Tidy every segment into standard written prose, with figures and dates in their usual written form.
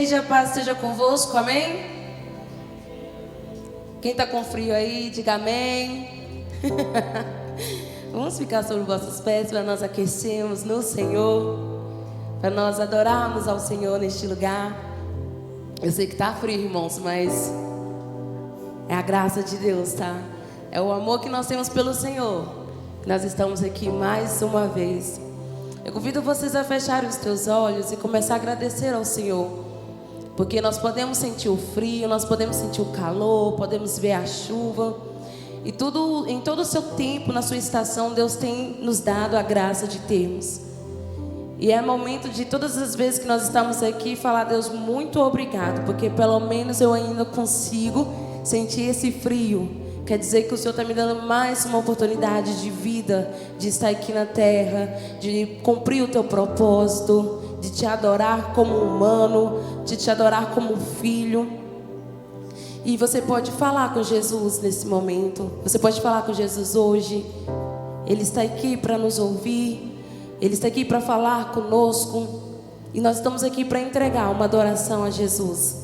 A paz esteja convosco, amém? Quem está com frio aí, diga amém. Vamos ficar sobre vossos pés para nós aquecermos no Senhor, para nós adorarmos ao Senhor neste lugar. Eu sei que está frio, irmãos, mas é a graça de Deus, tá? É o amor que nós temos pelo Senhor. Nós estamos aqui mais uma vez. Eu convido vocês a fecharem os teus olhos e começar a agradecer ao Senhor. Porque nós podemos sentir o frio, nós podemos sentir o calor, podemos ver a chuva. E tudo, em todo o seu tempo, na sua estação, Deus tem nos dado a graça de termos. E é momento de todas as vezes que nós estamos aqui, falar a Deus muito obrigado. Porque pelo menos eu ainda consigo sentir esse frio. Quer dizer que o Senhor está me dando mais uma oportunidade de vida, de estar aqui na terra, de cumprir o teu propósito, de te adorar como humano, de te adorar como filho. E você pode falar com Jesus nesse momento. Você pode falar com Jesus hoje. Ele está aqui para nos ouvir. Ele está aqui para falar conosco. E nós estamos aqui para entregar uma adoração a Jesus.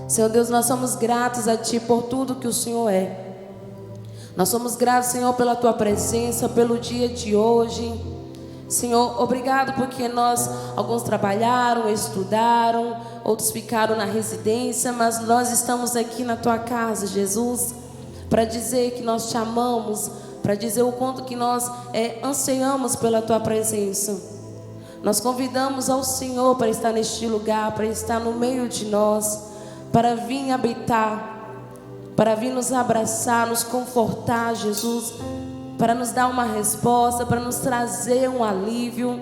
Senhor Deus, nós somos gratos a Ti por tudo que o Senhor é. Nós somos gratos, Senhor, pela Tua presença, pelo dia de hoje. Senhor, obrigado porque alguns trabalharam, estudaram, outros ficaram na residência, mas nós estamos aqui na Tua casa, Jesus, para dizer que nós Te amamos, para dizer o quanto que nós ansiamos pela Tua presença. Nós convidamos ao Senhor para estar neste lugar, para estar no meio de nós, para vir habitar, para vir nos abraçar, nos confortar, Jesus, para nos dar uma resposta, para nos trazer um alívio.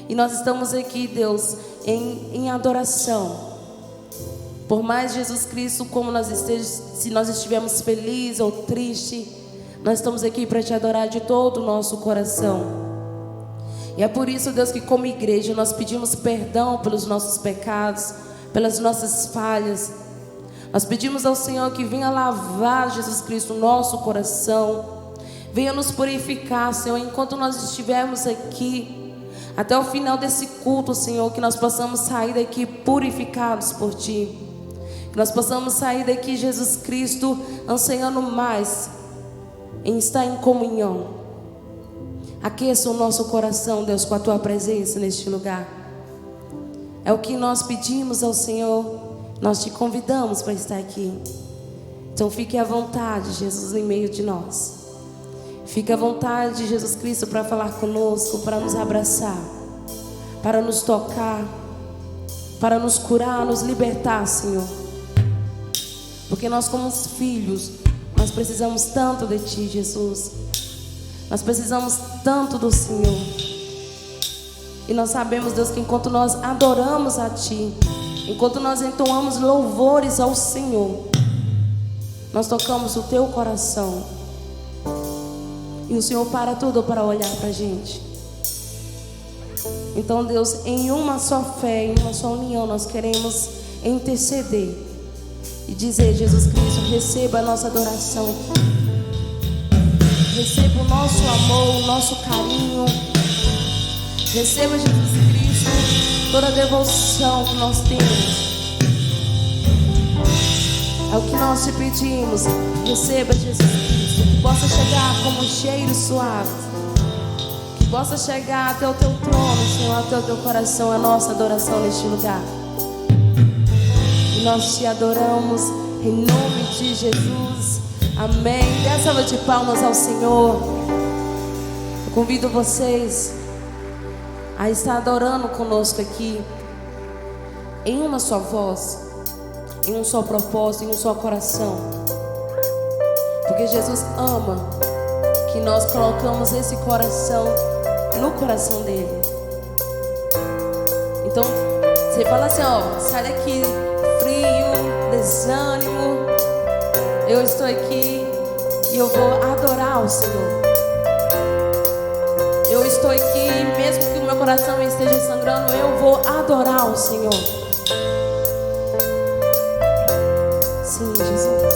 E nós estamos aqui, Deus, em adoração. Por mais, Jesus Cristo, como se nós estivermos felizes ou tristes, nós estamos aqui para Te adorar de todo o nosso coração. E é por isso, Deus, que como igreja nós pedimos perdão pelos nossos pecados, pelas nossas falhas. Nós pedimos ao Senhor que venha lavar, Jesus Cristo, o nosso coração. Venha nos purificar, Senhor, enquanto nós estivermos aqui, até o final desse culto, Senhor, que nós possamos sair daqui purificados por Ti. Que nós possamos sair daqui, Jesus Cristo, ansiando mais em estar em comunhão. Aqueça o nosso coração, Deus, com a Tua presença neste lugar. É o que nós pedimos ao Senhor. Nós Te convidamos para estar aqui. Então fique à vontade, Jesus, em meio de nós. Fique à vontade, Jesus Cristo, para falar conosco, para nos abraçar, para nos tocar, para nos curar, nos libertar, Senhor. Porque nós, como filhos, nós precisamos tanto de Ti, Jesus. Nós precisamos tanto do Senhor. E nós sabemos, Deus, que enquanto nós adoramos a Ti, enquanto nós entoamos louvores ao Senhor, nós tocamos o Teu coração. E o Senhor para tudo para olhar para a gente. Então, Deus, em uma só fé, em uma só união, nós queremos interceder e dizer: Jesus Cristo, receba a nossa adoração aqui. Receba o nosso amor, o nosso carinho. Receba, Jesus Cristo, toda a devoção que nós temos. É o que nós Te pedimos. Receba, Jesus Cristo, que possa chegar como um cheiro suave, que possa chegar até o Teu trono, Senhor, até o Teu coração, a nossa adoração neste lugar. E nós Te adoramos em nome de Jesus. Amém. Dê a salva de palmas ao Senhor. Eu convido vocês a estar adorando conosco aqui, em uma só voz, em um só propósito, em um só coração. Porque Jesus ama que nós colocamos esse coração no coração dele. Então, você fala assim, ó, sai daqui, frio, desânimo. Eu estou aqui e eu vou adorar o Senhor. Eu estou aqui, mesmo que o meu coração esteja sangrando, eu vou adorar o Senhor. Sim, Jesus.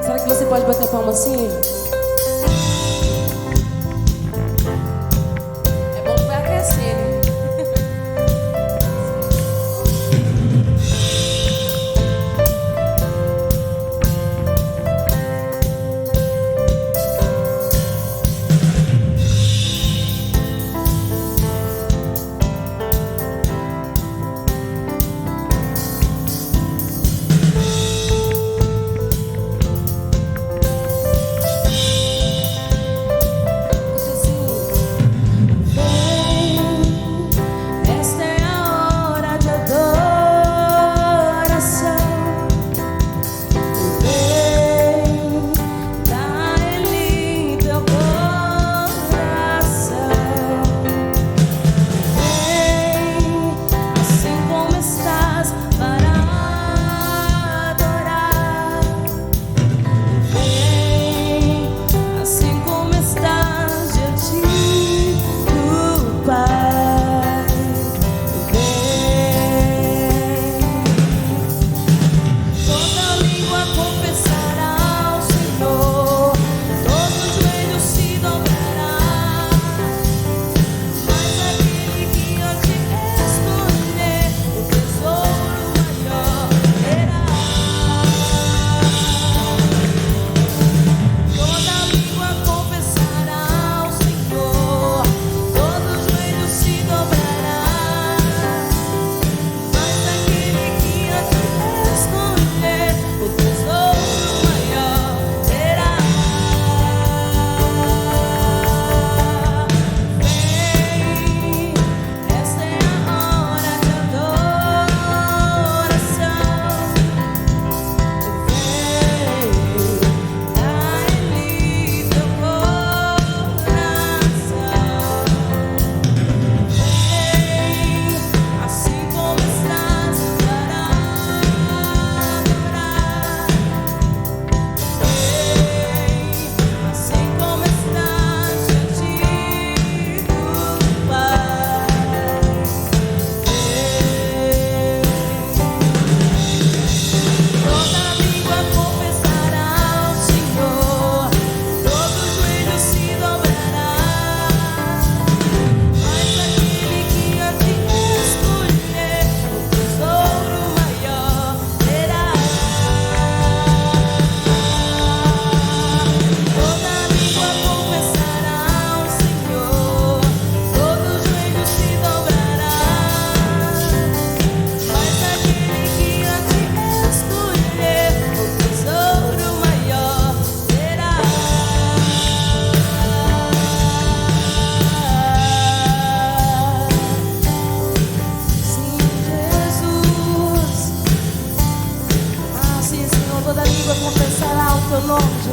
Será que você pode bater palma assim? É bom que vai aquecer, né?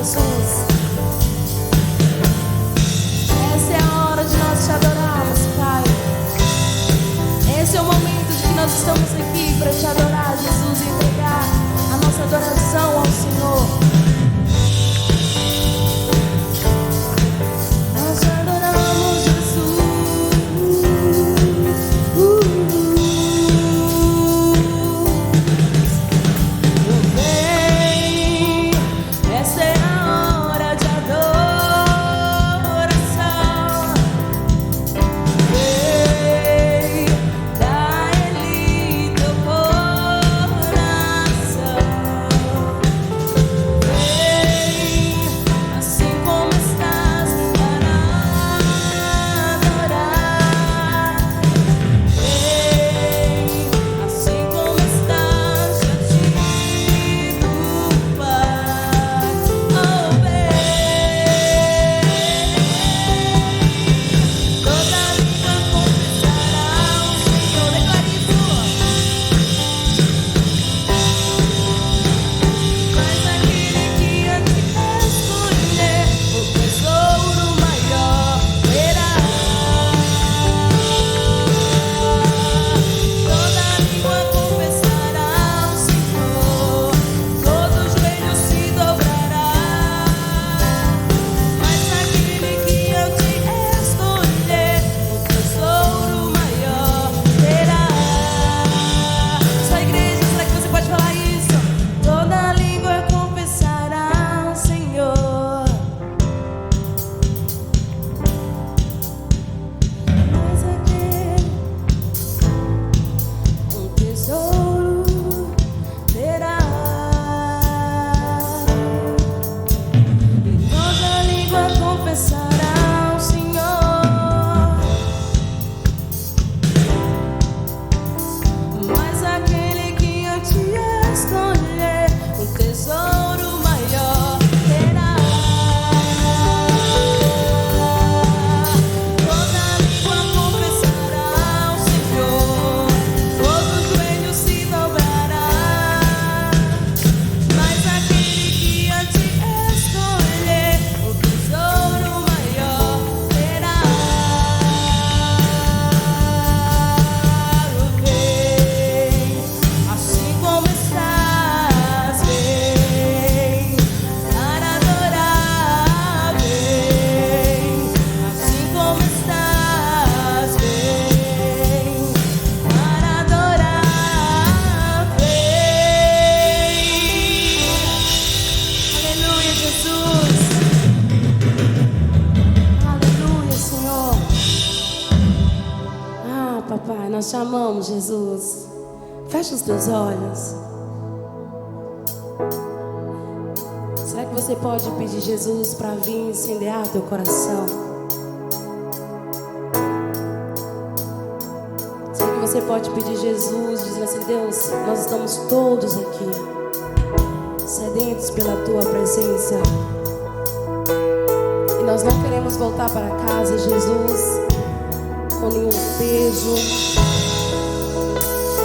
Jesus. Essa é a hora de nós te adorarmos, Pai. Esse é o momento de que nós estamos aqui para te adorar, Jesus, e entregar a nossa adoração ao Senhor. Nós te adoramos, Jesus. Vem, essa é a hora de adoração. Vem, dá Ele teu coração. Vem, assim como estás, para adorar. Vem, assim como estás, diante do Pai. Oh, vem, toda língua confessará o Senhor. Declare isso. Mas aquele que a ti escolher, o tesouro maior terá. Toda língua confessará o Senhor, todo joelho se dobrará. Mas aquele que eu te escolher, o tesouro maior terá. Só igreja, será que você pode falar isso? Toda língua confessará o Senhor. Mas aquele um tesouro terá. E toda língua confessará o Senhor. Mas aquele que eu te escolher, um tesouro maior terá. Toda língua confessará o Senhor, todo joelho se dobrará. Mas aquele que eu te escolher, o tesouro maior terá. Vem, assim como estás, vem para adorar. Vem, assim como estás, vem para adorar. Vem, aleluia, Jesus. Aleluia, Senhor. Ah, papai, nós te amamos, Jesus. Fecha os teus olhos. Será que você pode pedir Jesus para vir incendiar teu coração? Será que você pode pedir Jesus, dizendo assim: Deus, nós estamos todos aqui, sedentos pela tua presença. E nós não queremos voltar para casa, Jesus, com nenhum peso.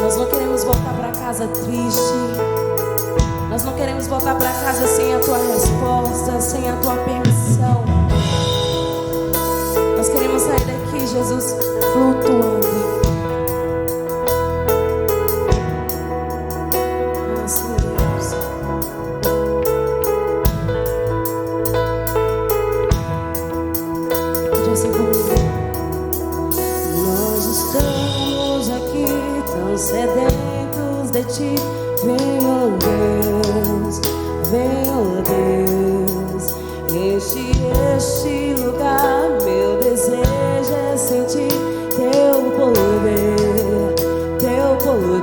Nós não queremos voltar para casa triste. Nós não queremos voltar para casa sem a tua resposta, sem a tua permissão. Nós queremos sair daqui, Jesus, flutuando. Ah, sim, Deus. Pede assim comigo. Nós estamos aqui tão sedentos de ti. Vem, oh Deus, vem, oh Deus, enche este lugar. Meu desejo é sentir teu poder, teu poder.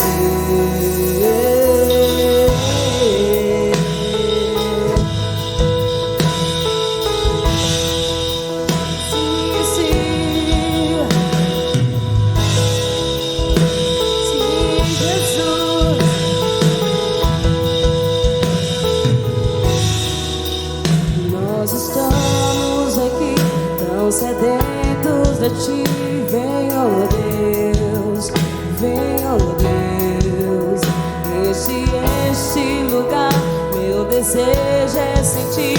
Sedentos de ti, vem, oh Deus, vem, oh Deus, enche este lugar. Meu desejo é sentir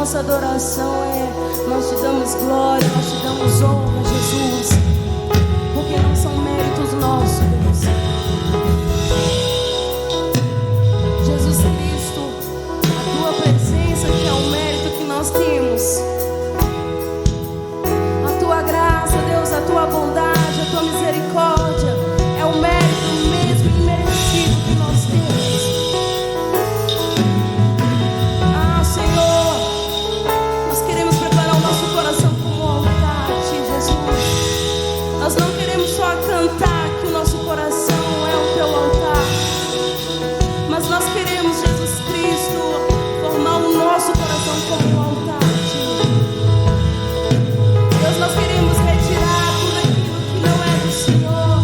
nossa adoração nós te damos glória, nós te damos honra, Jesus, porque não são méritos nossos, Deus. Jesus Cristo, a tua presença que é o mérito que nós temos, a tua graça, Deus, a tua bondade, a tua misericórdia é o mérito mesmo imerecido que nós temos. Ah, Senhor, nós queremos preparar o nosso coração como um altar a Ti, Jesus. Nós não queremos só cantar que o nosso coração é o Teu altar, mas nós queremos, Jesus Cristo, formar o nosso coração como um altar a Ti. Deus, nós queremos retirar tudo aquilo que não é do Senhor.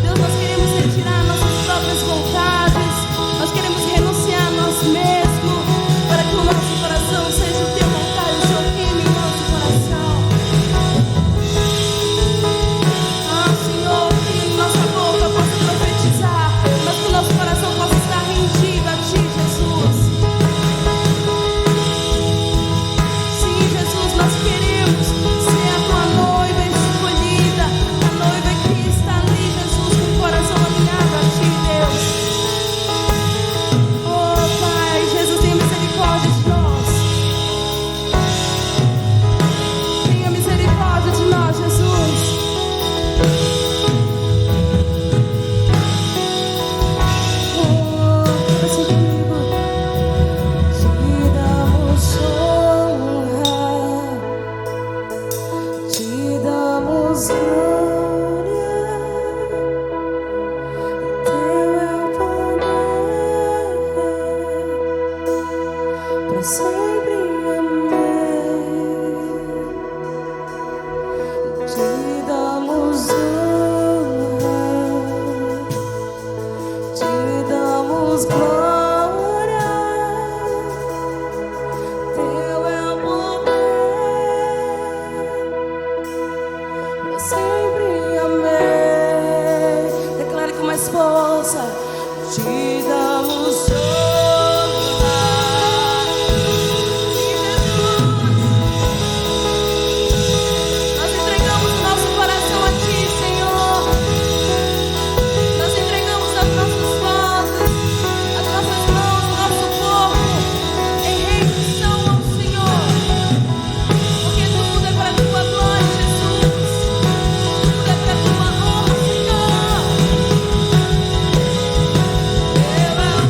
Deus, nós queremos retirar nossas próprias vontades, nós queremos renunciar a nós mesmos, para que o nosso coração seja o Teu altar e o Senhor queime em nosso coração. Ah, Senhor, que nossa boca possa profetizar, mas que o nosso coração possa estar rendido a Ti, Jesus. Sim, Jesus, nós queremos ser a Tua noiva escolhida, a noiva que está ali, Jesus, com o coração alinhado a Ti, Deus. Oh, Pai, Jesus, tenha misericórdia de nós. Tenha misericórdia de nós, Jesus. Oh, assim comigo. Te damos honra, te damos glória. Teu é o poder, para sempre amém. Te damos honra, te damos glória. Teu é o poder, para sempre amém. Declare com mais força. Te damos honra, nós entregamos o nosso coração a Ti, Senhor. Nós entregamos as nossas vozes, as nossas mãos, o nosso corpo em rendição ao Senhor, porque tudo é para a Tua glória, Jesus. Tudo é para a Tua honra, Senhor. Teu é o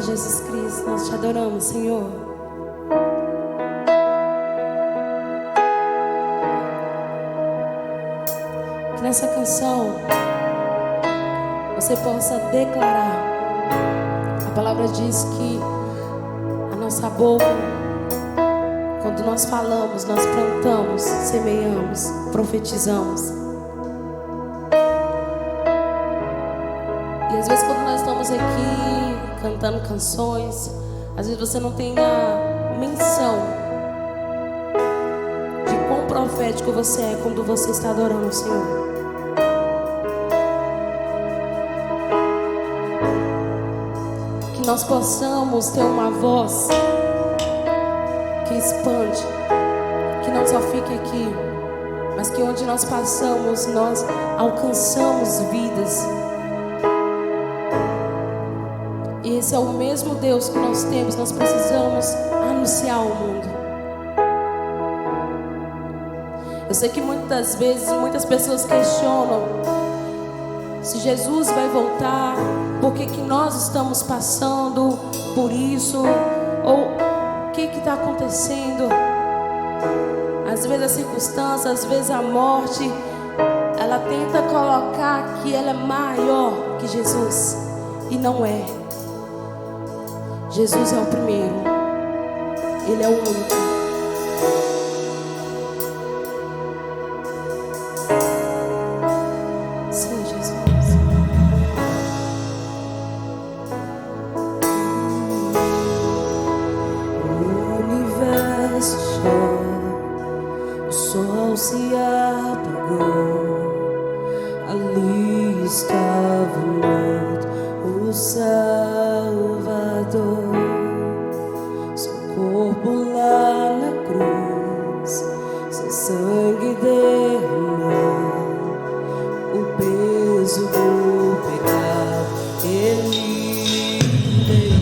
Jesus Cristo, nós te adoramos, Senhor. Que nessa canção você possa declarar. A palavra diz que a nossa boca, quando nós falamos, nós plantamos, semeamos, profetizamos. E às vezes quando nós estamos aqui cantando canções, Às vezes você não tem a menção de quão profético você é quando você está adorando o Senhor. Que nós possamos ter uma voz que expande, que não só fique aqui, mas que onde nós passamos, nós alcançamos vidas. E esse é o mesmo Deus que nós temos, nós precisamos anunciar ao mundo. Eu sei que muitas vezes, muitas pessoas questionam se Jesus vai voltar, por que nós estamos passando por isso, ou o que está acontecendo. Às vezes a circunstância, às vezes a morte, ela tenta colocar que ela é maior que Jesus, e não é. Jesus é o primeiro, Ele é o único. Sim, Jesus. O universo chora, o sol se apagou, ali estava morto o Salvador. Seu corpo lá na cruz, seu sangue derramou, o peso do pecado Ele levou.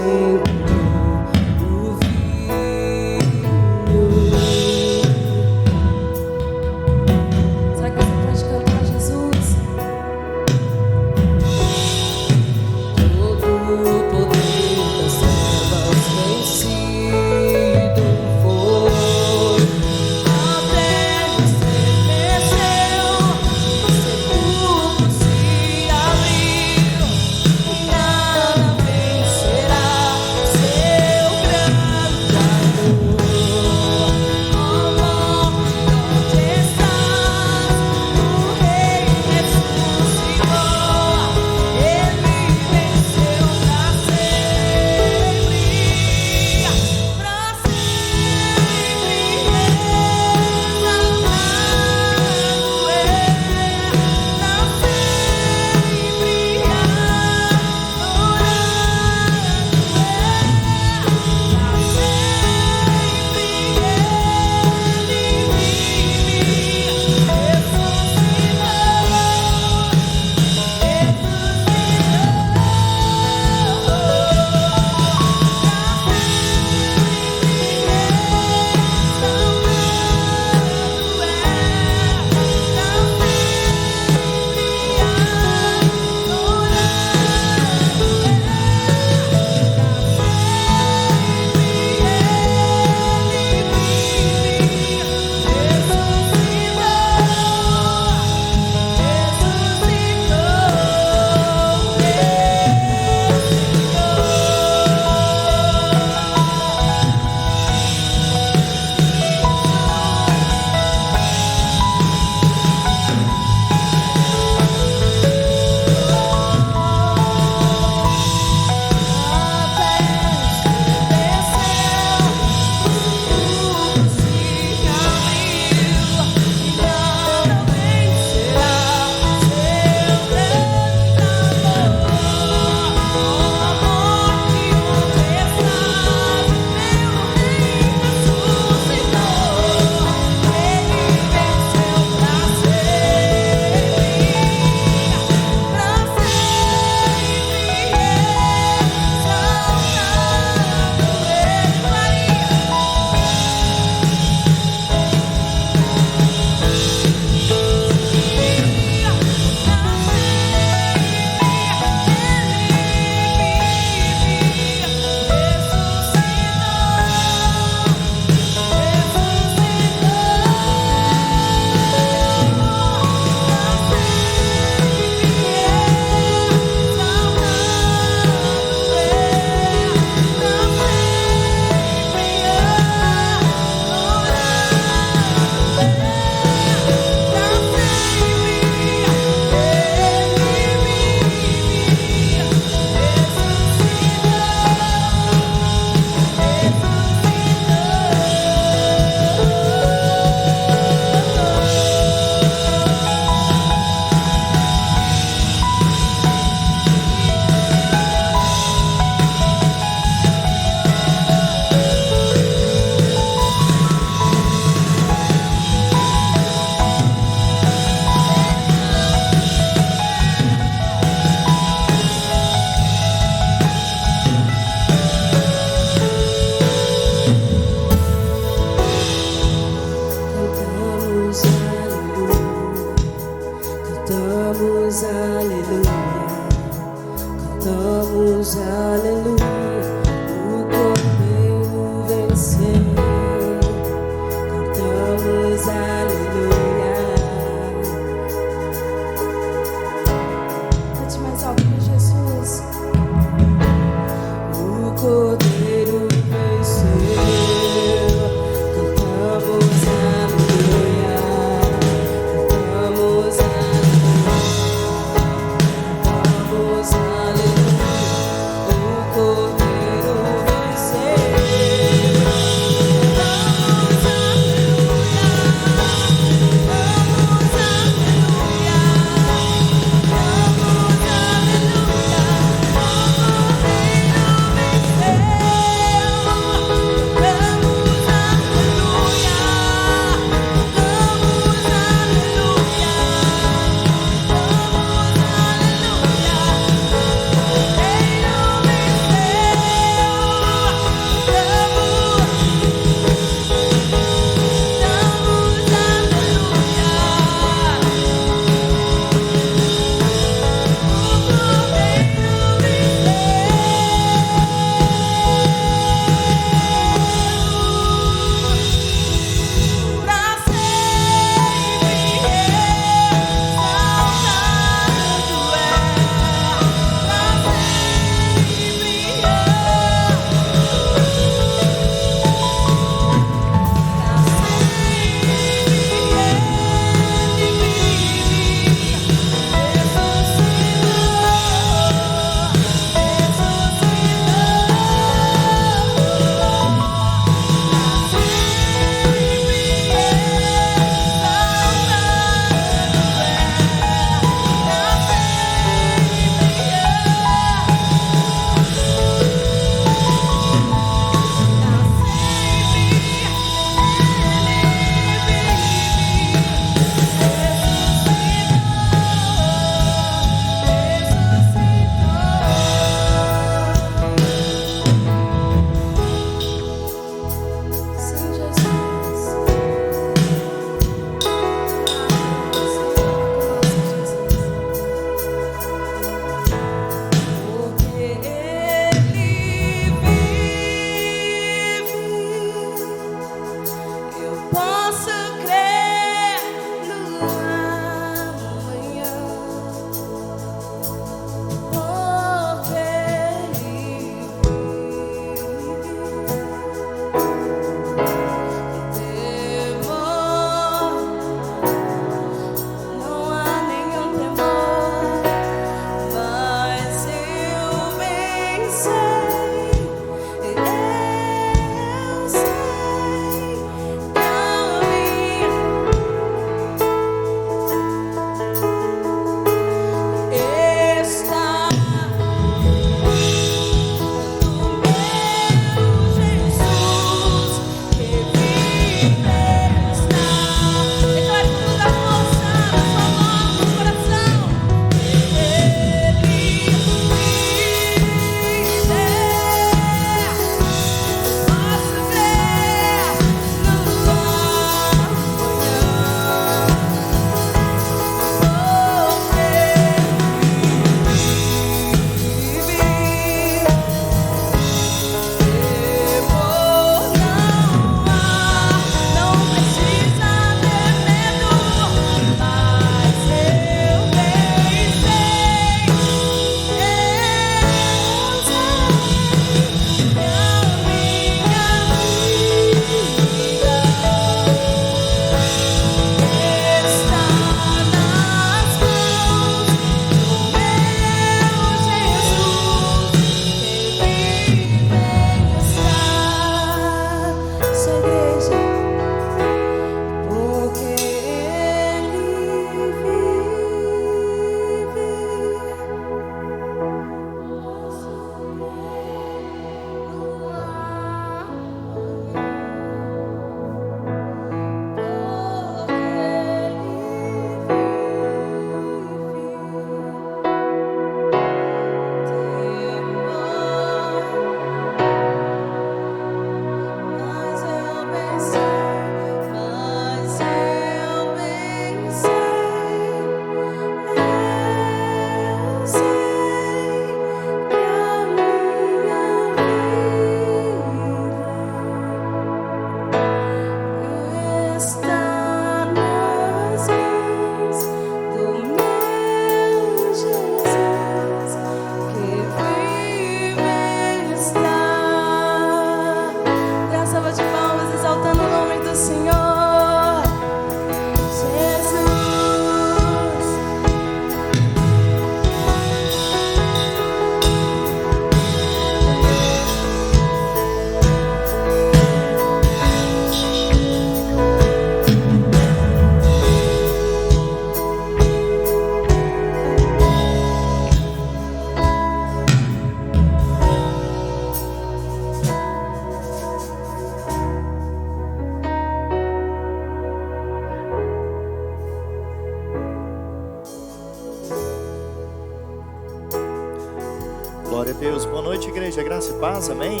Deus. Boa noite, igreja. Graça e paz, amém?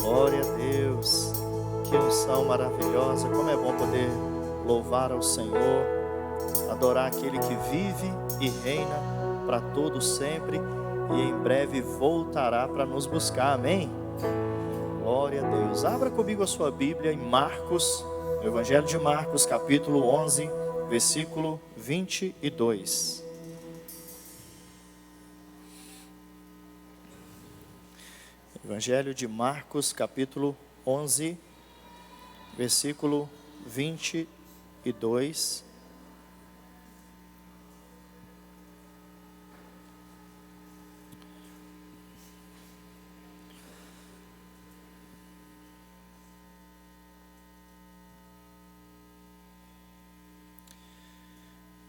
Glória a Deus. Que unção maravilhosa. Como é bom poder louvar ao Senhor, adorar aquele que vive e reina para todos sempre e em breve voltará para nos buscar, amém? Glória a Deus. Abra comigo a sua Bíblia em Marcos, no Evangelho de Marcos, capítulo 11, versículo 22. Evangelho de Marcos, capítulo 11, versículo 22.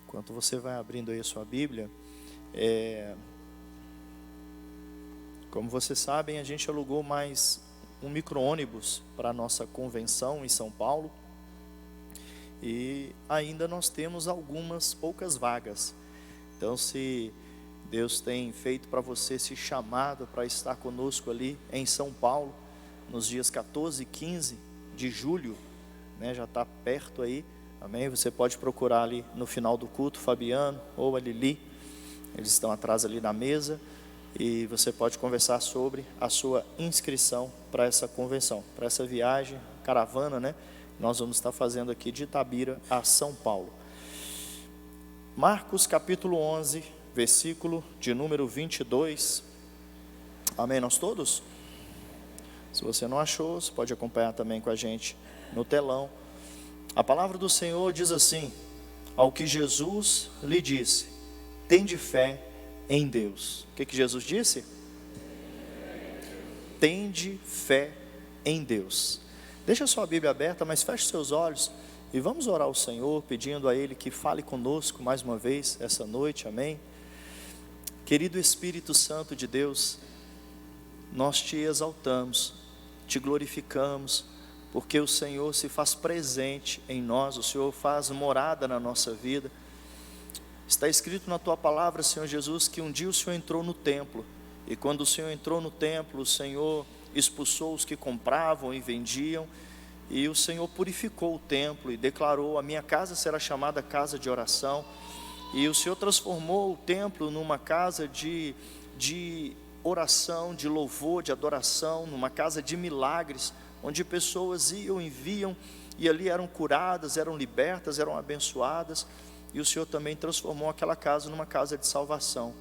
Enquanto você vai abrindo aí a sua Bíblia, como vocês sabem, a gente alugou mais um micro-ônibus para a nossa convenção em São Paulo. E ainda nós temos algumas poucas vagas. Então, se Deus tem feito para você esse chamado para estar conosco ali em São Paulo, nos dias 14 e 15 de julho, né, já está perto aí, amém? Você pode procurar ali no final do culto, Fabiano ou a Lili, eles estão atrás ali na mesa. E você pode conversar sobre a sua inscrição para essa convenção, para essa viagem, caravana, né? Nós vamos estar fazendo aqui de Itabira a São Paulo. Marcos capítulo 11, versículo de número 22. Amém, nós todos? Se você não achou, você pode acompanhar também com a gente no telão. A palavra do Senhor diz assim: ao que Jesus lhe disse, tende fé em Deus. O que Jesus disse? Tende fé em Deus. Deixa a sua Bíblia aberta, mas feche seus olhos e vamos orar ao Senhor, pedindo a Ele que fale conosco mais uma vez essa noite, amém? Querido Espírito Santo de Deus, nós te exaltamos, te glorificamos, porque o Senhor se faz presente em nós, o Senhor faz morada na nossa vida. Está escrito na tua palavra, Senhor Jesus, que um dia o Senhor entrou no templo, e quando o Senhor entrou no templo, o Senhor expulsou os que compravam e vendiam, e o Senhor purificou o templo e declarou: a minha casa será chamada casa de oração. E o Senhor transformou o templo numa casa de oração, de louvor, de adoração, numa casa de milagres, onde pessoas iam e vinham, e ali eram curadas, eram libertas, eram abençoadas. E o Senhor também transformou aquela casa numa casa de salvação.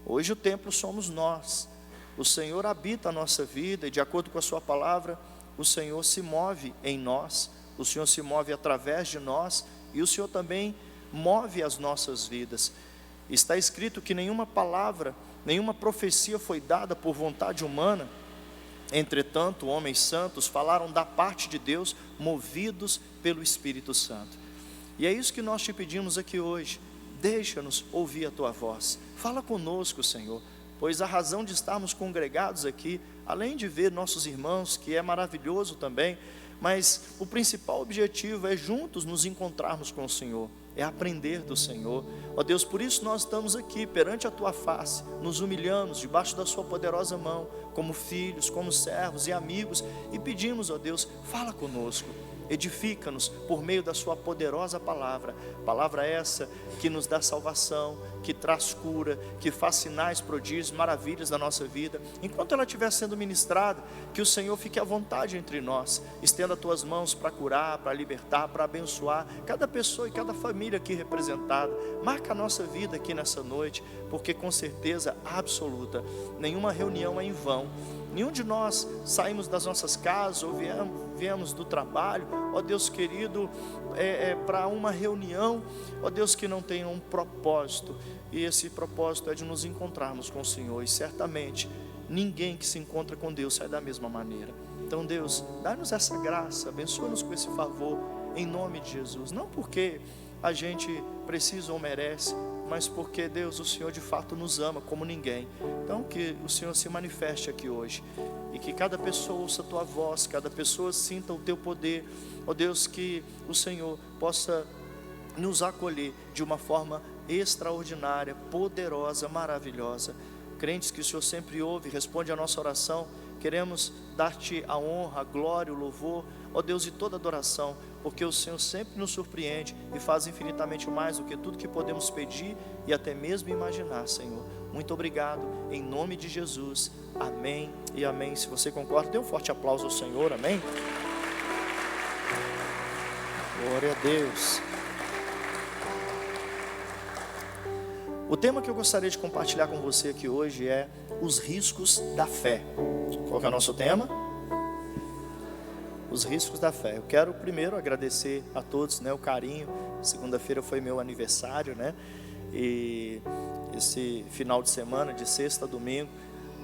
Hoje o templo somos nós. O Senhor habita a nossa vida e de acordo com a sua palavra, o Senhor se move em nós. O Senhor se move através de nós e o Senhor também move as nossas vidas. Está escrito que nenhuma palavra, nenhuma profecia foi dada por vontade humana. Entretanto, homens santos falaram da parte de Deus, movidos pelo Espírito Santo. E é isso que nós te pedimos aqui hoje. Deixa-nos ouvir a tua voz. Fala conosco, Senhor, pois a razão de estarmos congregados aqui, além de ver nossos irmãos, que é maravilhoso também, mas o principal objetivo é juntos nos encontrarmos com o Senhor, é aprender do Senhor. Ó Deus, por isso nós estamos aqui perante a tua face, nos humilhamos debaixo da sua poderosa mão, como filhos, como servos e amigos, e pedimos, ó Deus, fala conosco. Edifica-nos por meio da sua poderosa palavra essa que nos dá salvação, que traz cura, que faz sinais, prodígios, maravilhas na nossa vida. Enquanto ela estiver sendo ministrada, que o Senhor fique à vontade entre nós, estenda as tuas mãos para curar, para libertar, para abençoar cada pessoa e cada família aqui representada. Marca a nossa vida aqui nessa noite, porque com certeza absoluta, nenhuma reunião é em vão. Nenhum de nós saímos das nossas casas ou viemos do trabalho, ó Deus querido, para uma reunião, ó Deus, que não tenha um propósito. E esse propósito é de nos encontrarmos com o Senhor. E certamente ninguém que se encontra com Deus sai da mesma maneira. Então Deus, dá-nos essa graça, abençoa-nos com esse favor, em nome de Jesus. Não porque a gente precisa ou merece, mas porque Deus, o Senhor de fato nos ama como ninguém. Então que o Senhor se manifeste aqui hoje, e que cada pessoa ouça a tua voz, cada pessoa sinta o teu poder. Ó Deus, que o Senhor possa nos acolher de uma forma extraordinária, poderosa, maravilhosa. crentes que o Senhor sempre ouve, responde a nossa oração. Queremos dar-te a honra, a glória, o louvor, ó Deus, e toda adoração, porque o Senhor sempre nos surpreende e faz infinitamente mais do que tudo que podemos pedir e até mesmo imaginar, Senhor. Muito obrigado, em nome de Jesus, amém e amém. Se você concorda, dê um forte aplauso ao Senhor, amém? Glória a Deus. O tema que eu gostaria de compartilhar com você aqui hoje é os riscos da fé. Qual que é o nosso tema? Os riscos da fé. Eu quero primeiro agradecer a todos, né, o carinho. Segunda-feira foi meu aniversário, né? E esse final de semana, de sexta a domingo,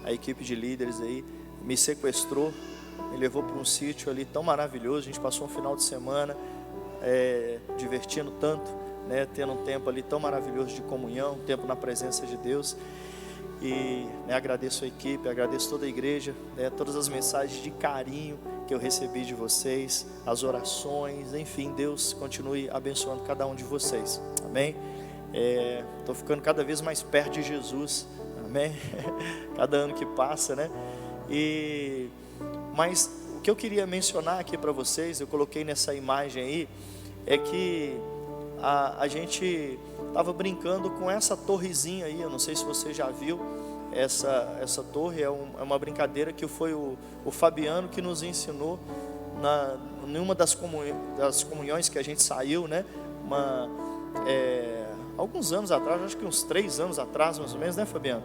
a equipe de líderes aí me sequestrou, me levou para um sítio ali tão maravilhoso. A gente passou um final de semana divertindo tanto, né, tendo um tempo ali tão maravilhoso de comunhão, um tempo na presença de Deus. E agradeço a equipe, agradeço toda a igreja, né, todas as mensagens de carinho que eu recebi de vocês, as orações, enfim, Deus continue abençoando cada um de vocês, amém? Estou ficando cada vez mais perto de Jesus, amém? Cada ano que passa, né? Mas o que eu queria mencionar aqui para vocês, eu coloquei nessa imagem aí, é que a gente estava brincando com essa torrezinha aí. Eu não sei se você já viu essa torre. É uma brincadeira que foi o Fabiano que nos ensinou em uma das comunhões que a gente saiu, né? Alguns anos atrás, acho que uns 3 anos atrás mais ou menos, né, Fabiano?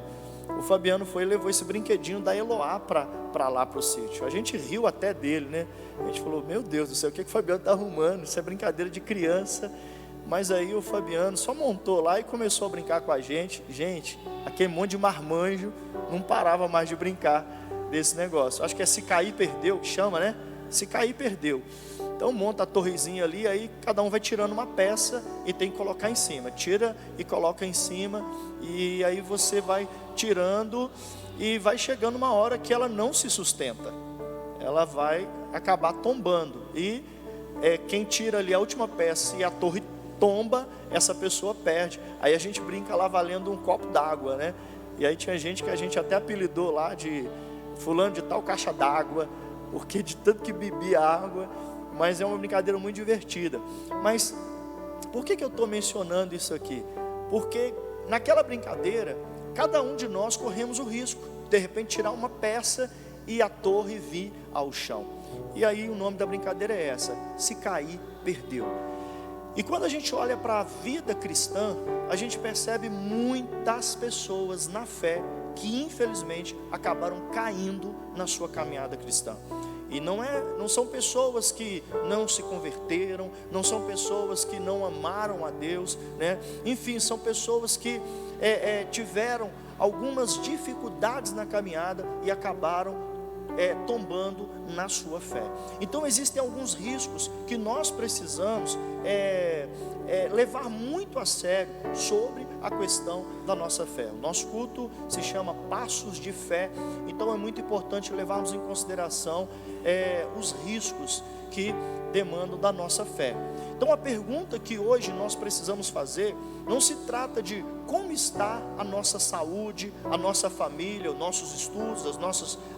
O Fabiano foi e levou esse brinquedinho da Eloá para lá para o sítio. A gente riu até dele, né? A gente falou, meu Deus do céu, o que o Fabiano está arrumando? Isso é brincadeira de criança. Mas aí o Fabiano só montou lá e começou a brincar com a gente. Gente, aquele monte de marmanjo não parava mais de brincar desse negócio. Acho que é se cair, perdeu, que chama, né? Se cair, perdeu. Então monta a torrezinha ali, aí cada um vai tirando uma peça e tem que colocar em cima. Tira e coloca em cima, e aí você vai tirando e vai chegando uma hora que ela não se sustenta. Ela vai acabar tombando. E quem tira ali a última peça e a torre tomba, essa pessoa perde. Aí a gente brinca lá valendo um copo d'água, né? E aí tinha gente que a gente até apelidou lá de fulano de tal caixa d'água, porque de tanto que bebia água. Mas é uma brincadeira muito divertida. Mas por que eu estou mencionando isso aqui? Porque naquela brincadeira, cada um de nós corremos o risco de repente tirar uma peça e a torre vir ao chão. E aí o nome da brincadeira é essa: se cair, perdeu. E quando a gente olha para a vida cristã, a gente percebe muitas pessoas na fé que infelizmente acabaram caindo na sua caminhada cristã. E não são pessoas que não se converteram, não são pessoas que não amaram a Deus, né? Enfim, são pessoas que tiveram algumas dificuldades na caminhada e acabaram tombando na sua fé. Então existem alguns riscos que nós precisamos levar muito a sério sobre a questão da nossa fé. O nosso culto se chama Passos de Fé, então é muito importante levarmos em consideração os riscos que demandam da nossa fé. Então a pergunta que hoje nós precisamos fazer não se trata de como está a nossa saúde, a nossa família, os nossos estudos,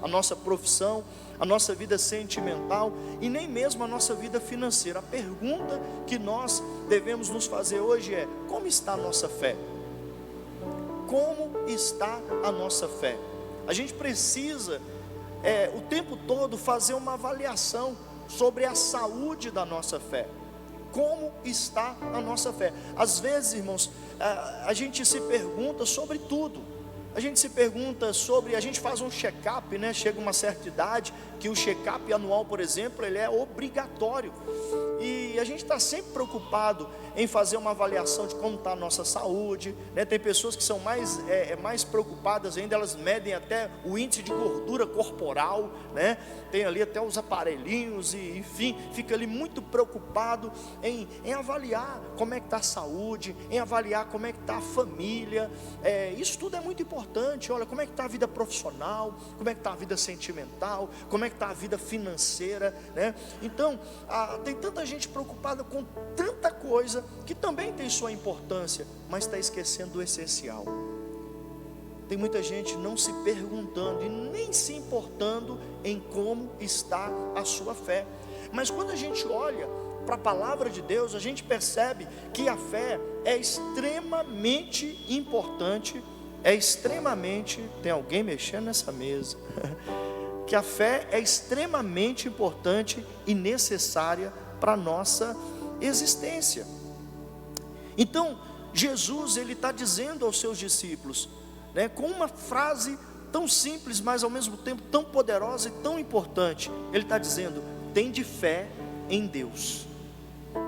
a nossa profissão, a nossa vida sentimental e nem mesmo a nossa vida financeira. A pergunta que nós devemos nos fazer hoje é: como está a nossa fé? Como está a nossa fé? A gente precisa o tempo todo fazer uma avaliação sobre a saúde da nossa fé. Como está a nossa fé? Às vezes, irmãos, a gente se pergunta sobre tudo. A gente se pergunta sobre, a gente faz um check-up, né? Chega uma certa idade que o check-up anual, por exemplo, ele é obrigatório. E a gente está sempre preocupado em fazer uma avaliação de como está a nossa saúde, né? Tem pessoas que são mais preocupadas ainda, elas medem até o índice de gordura corporal, né? Tem ali até os aparelhinhos e enfim, fica ali muito preocupado em avaliar como é que está a saúde, em avaliar como é que está a família. Isso tudo é muito importante. Olha, como é que está a vida profissional, como é que está a vida sentimental, como é que está a vida financeira, né? Então, tem tanta gente preocupada com tanta coisa que também tem sua importância, mas está esquecendo do essencial. tem muita gente não se perguntando e nem se importando em como está a sua fé. Mas quando a gente olha para a palavra de Deus, a gente percebe que a fé é extremamente importante, tem alguém mexendo nessa mesa, que a fé é extremamente importante e necessária para a nossa existência. Então, Jesus, ele está dizendo aos seus discípulos, né, com uma frase tão simples, mas ao mesmo tempo tão poderosa e tão importante, ele está dizendo: tende fé em Deus,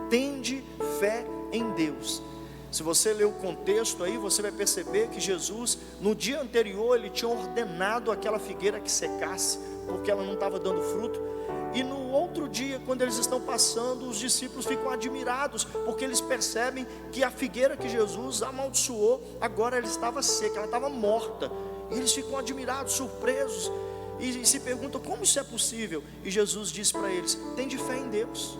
tende fé em Deus. Se você ler o contexto aí, você vai perceber que Jesus, no dia anterior, ele tinha ordenado aquela figueira que secasse, porque ela não estava dando fruto. E no outro dia, quando eles estão passando, os discípulos ficam admirados, porque eles percebem que a figueira que Jesus amaldiçoou, agora ela estava seca, ela estava morta. E eles ficam admirados, surpresos, e se perguntam como isso é possível. E Jesus diz para eles: tende fé em Deus,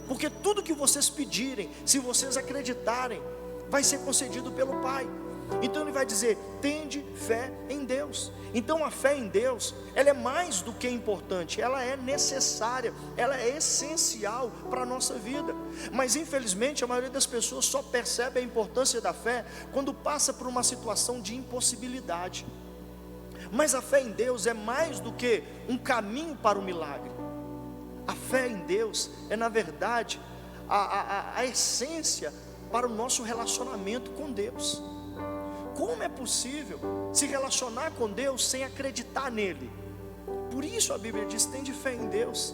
porque tudo que vocês pedirem, se vocês acreditarem, vai ser concedido pelo Pai. Então ele vai dizer: tende fé em Deus. Então a fé em Deus, ela é mais do que importante, ela é necessária, ela é essencial para a nossa vida. Mas infelizmente a maioria das pessoas só percebe a importância da fé quando passa por uma situação de impossibilidade. Mas a fé em Deus é mais do que um caminho para o milagre. A fé em Deus é, na verdade, a essência para o nosso relacionamento com Deus. Como é possível se relacionar com Deus sem acreditar nele? Por isso a Bíblia diz: tende fé em Deus.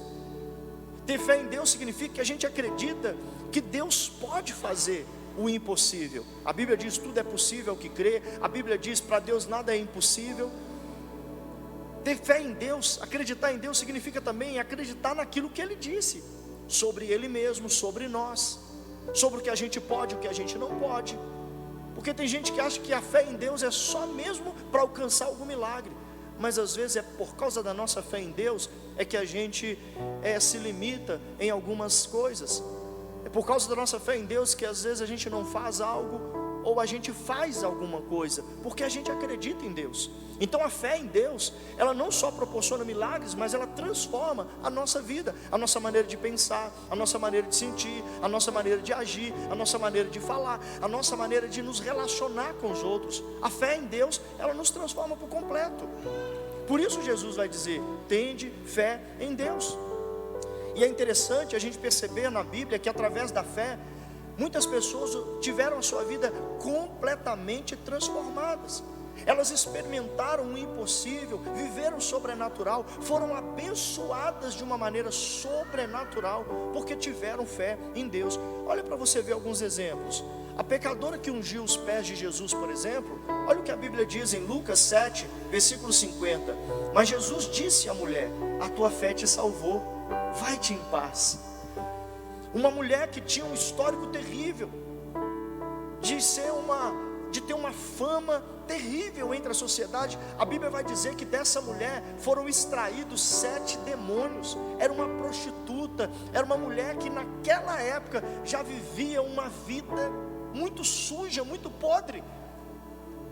Ter fé em Deus significa que a gente acredita que Deus pode fazer o impossível. A Bíblia diz: tudo é possível ao que crê. A Bíblia diz: para Deus nada é impossível. Ter fé em Deus, acreditar em Deus, significa também acreditar naquilo que Ele disse sobre Ele mesmo, sobre nós, sobre o que a gente pode e o que a gente não pode. Porque tem gente que acha que a fé em Deus é só mesmo para alcançar algum milagre, mas às vezes é por causa da nossa fé em Deus é que a gente se limita em algumas coisas. É por causa da nossa fé em Deus que às vezes a gente não faz algo, ou a gente faz alguma coisa, porque a gente acredita em Deus. Então a fé em Deus, ela não só proporciona milagres, mas ela transforma a nossa vida, a nossa maneira de pensar, a nossa maneira de sentir, a nossa maneira de agir, a nossa maneira de falar, a nossa maneira de nos relacionar com os outros. A fé em Deus, ela nos transforma por completo. Por isso Jesus vai dizer: tende fé em Deus. E é interessante a gente perceber na Bíblia que através da fé, muitas pessoas tiveram a sua vida completamente transformadas. Elas experimentaram o impossível, viveram o sobrenatural, foram abençoadas de uma maneira sobrenatural, porque tiveram fé em Deus. Olha para você ver alguns exemplos. A pecadora que ungiu os pés de Jesus, por exemplo, olha o que a Bíblia diz em Lucas 7, versículo 50. Mas Jesus disse à mulher: a tua fé te salvou, vai-te em paz. Uma mulher que tinha um histórico terrível, de ter uma fama terrível entre a sociedade. A Bíblia vai dizer que dessa mulher foram extraídos 7 demônios. Era uma prostituta, era uma mulher que naquela época já vivia uma vida muito suja, muito podre.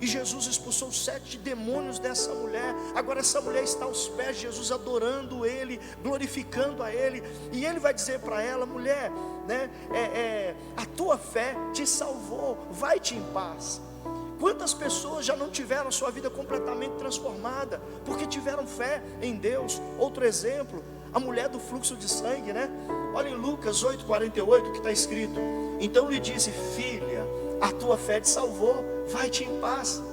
E Jesus expulsou 7 demônios dessa mulher. Agora essa mulher está aos pés de Jesus, adorando Ele, glorificando a Ele. E Ele vai dizer para ela: mulher, né, a tua fé te salvou, vai-te em paz. Quantas pessoas já não tiveram a sua vida completamente transformada, porque tiveram fé em Deus? Outro exemplo, a mulher do fluxo de sangue, né? Olha em Lucas 8,48 que está escrito: então lhe disse: filha, a tua fé te salvou, vai-te em paz.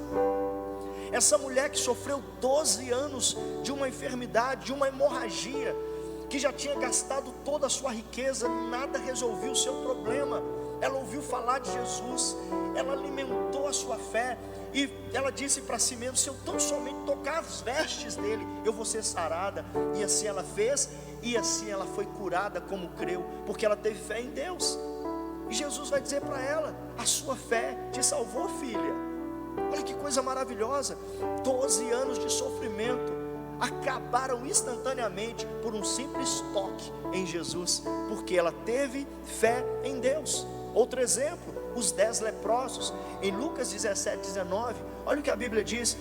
Essa mulher que sofreu 12 anos de uma enfermidade, de uma hemorragia, que já tinha gastado toda a sua riqueza, nada resolveu o seu problema. Ela ouviu falar de Jesus, ela alimentou a sua fé, e ela disse para si mesma: se eu tão somente tocar as vestes dele, eu vou ser sarada. E assim ela fez, e assim ela foi curada como creu, porque ela teve fé em Deus. E Jesus vai dizer para ela: a sua fé te salvou, filha. Olha que coisa maravilhosa. 12 anos de sofrimento acabaram instantaneamente por um simples toque em Jesus, porque ela teve fé em Deus. Outro exemplo, os 10 leprosos, em Lucas 17:19, olha o que a Bíblia diz: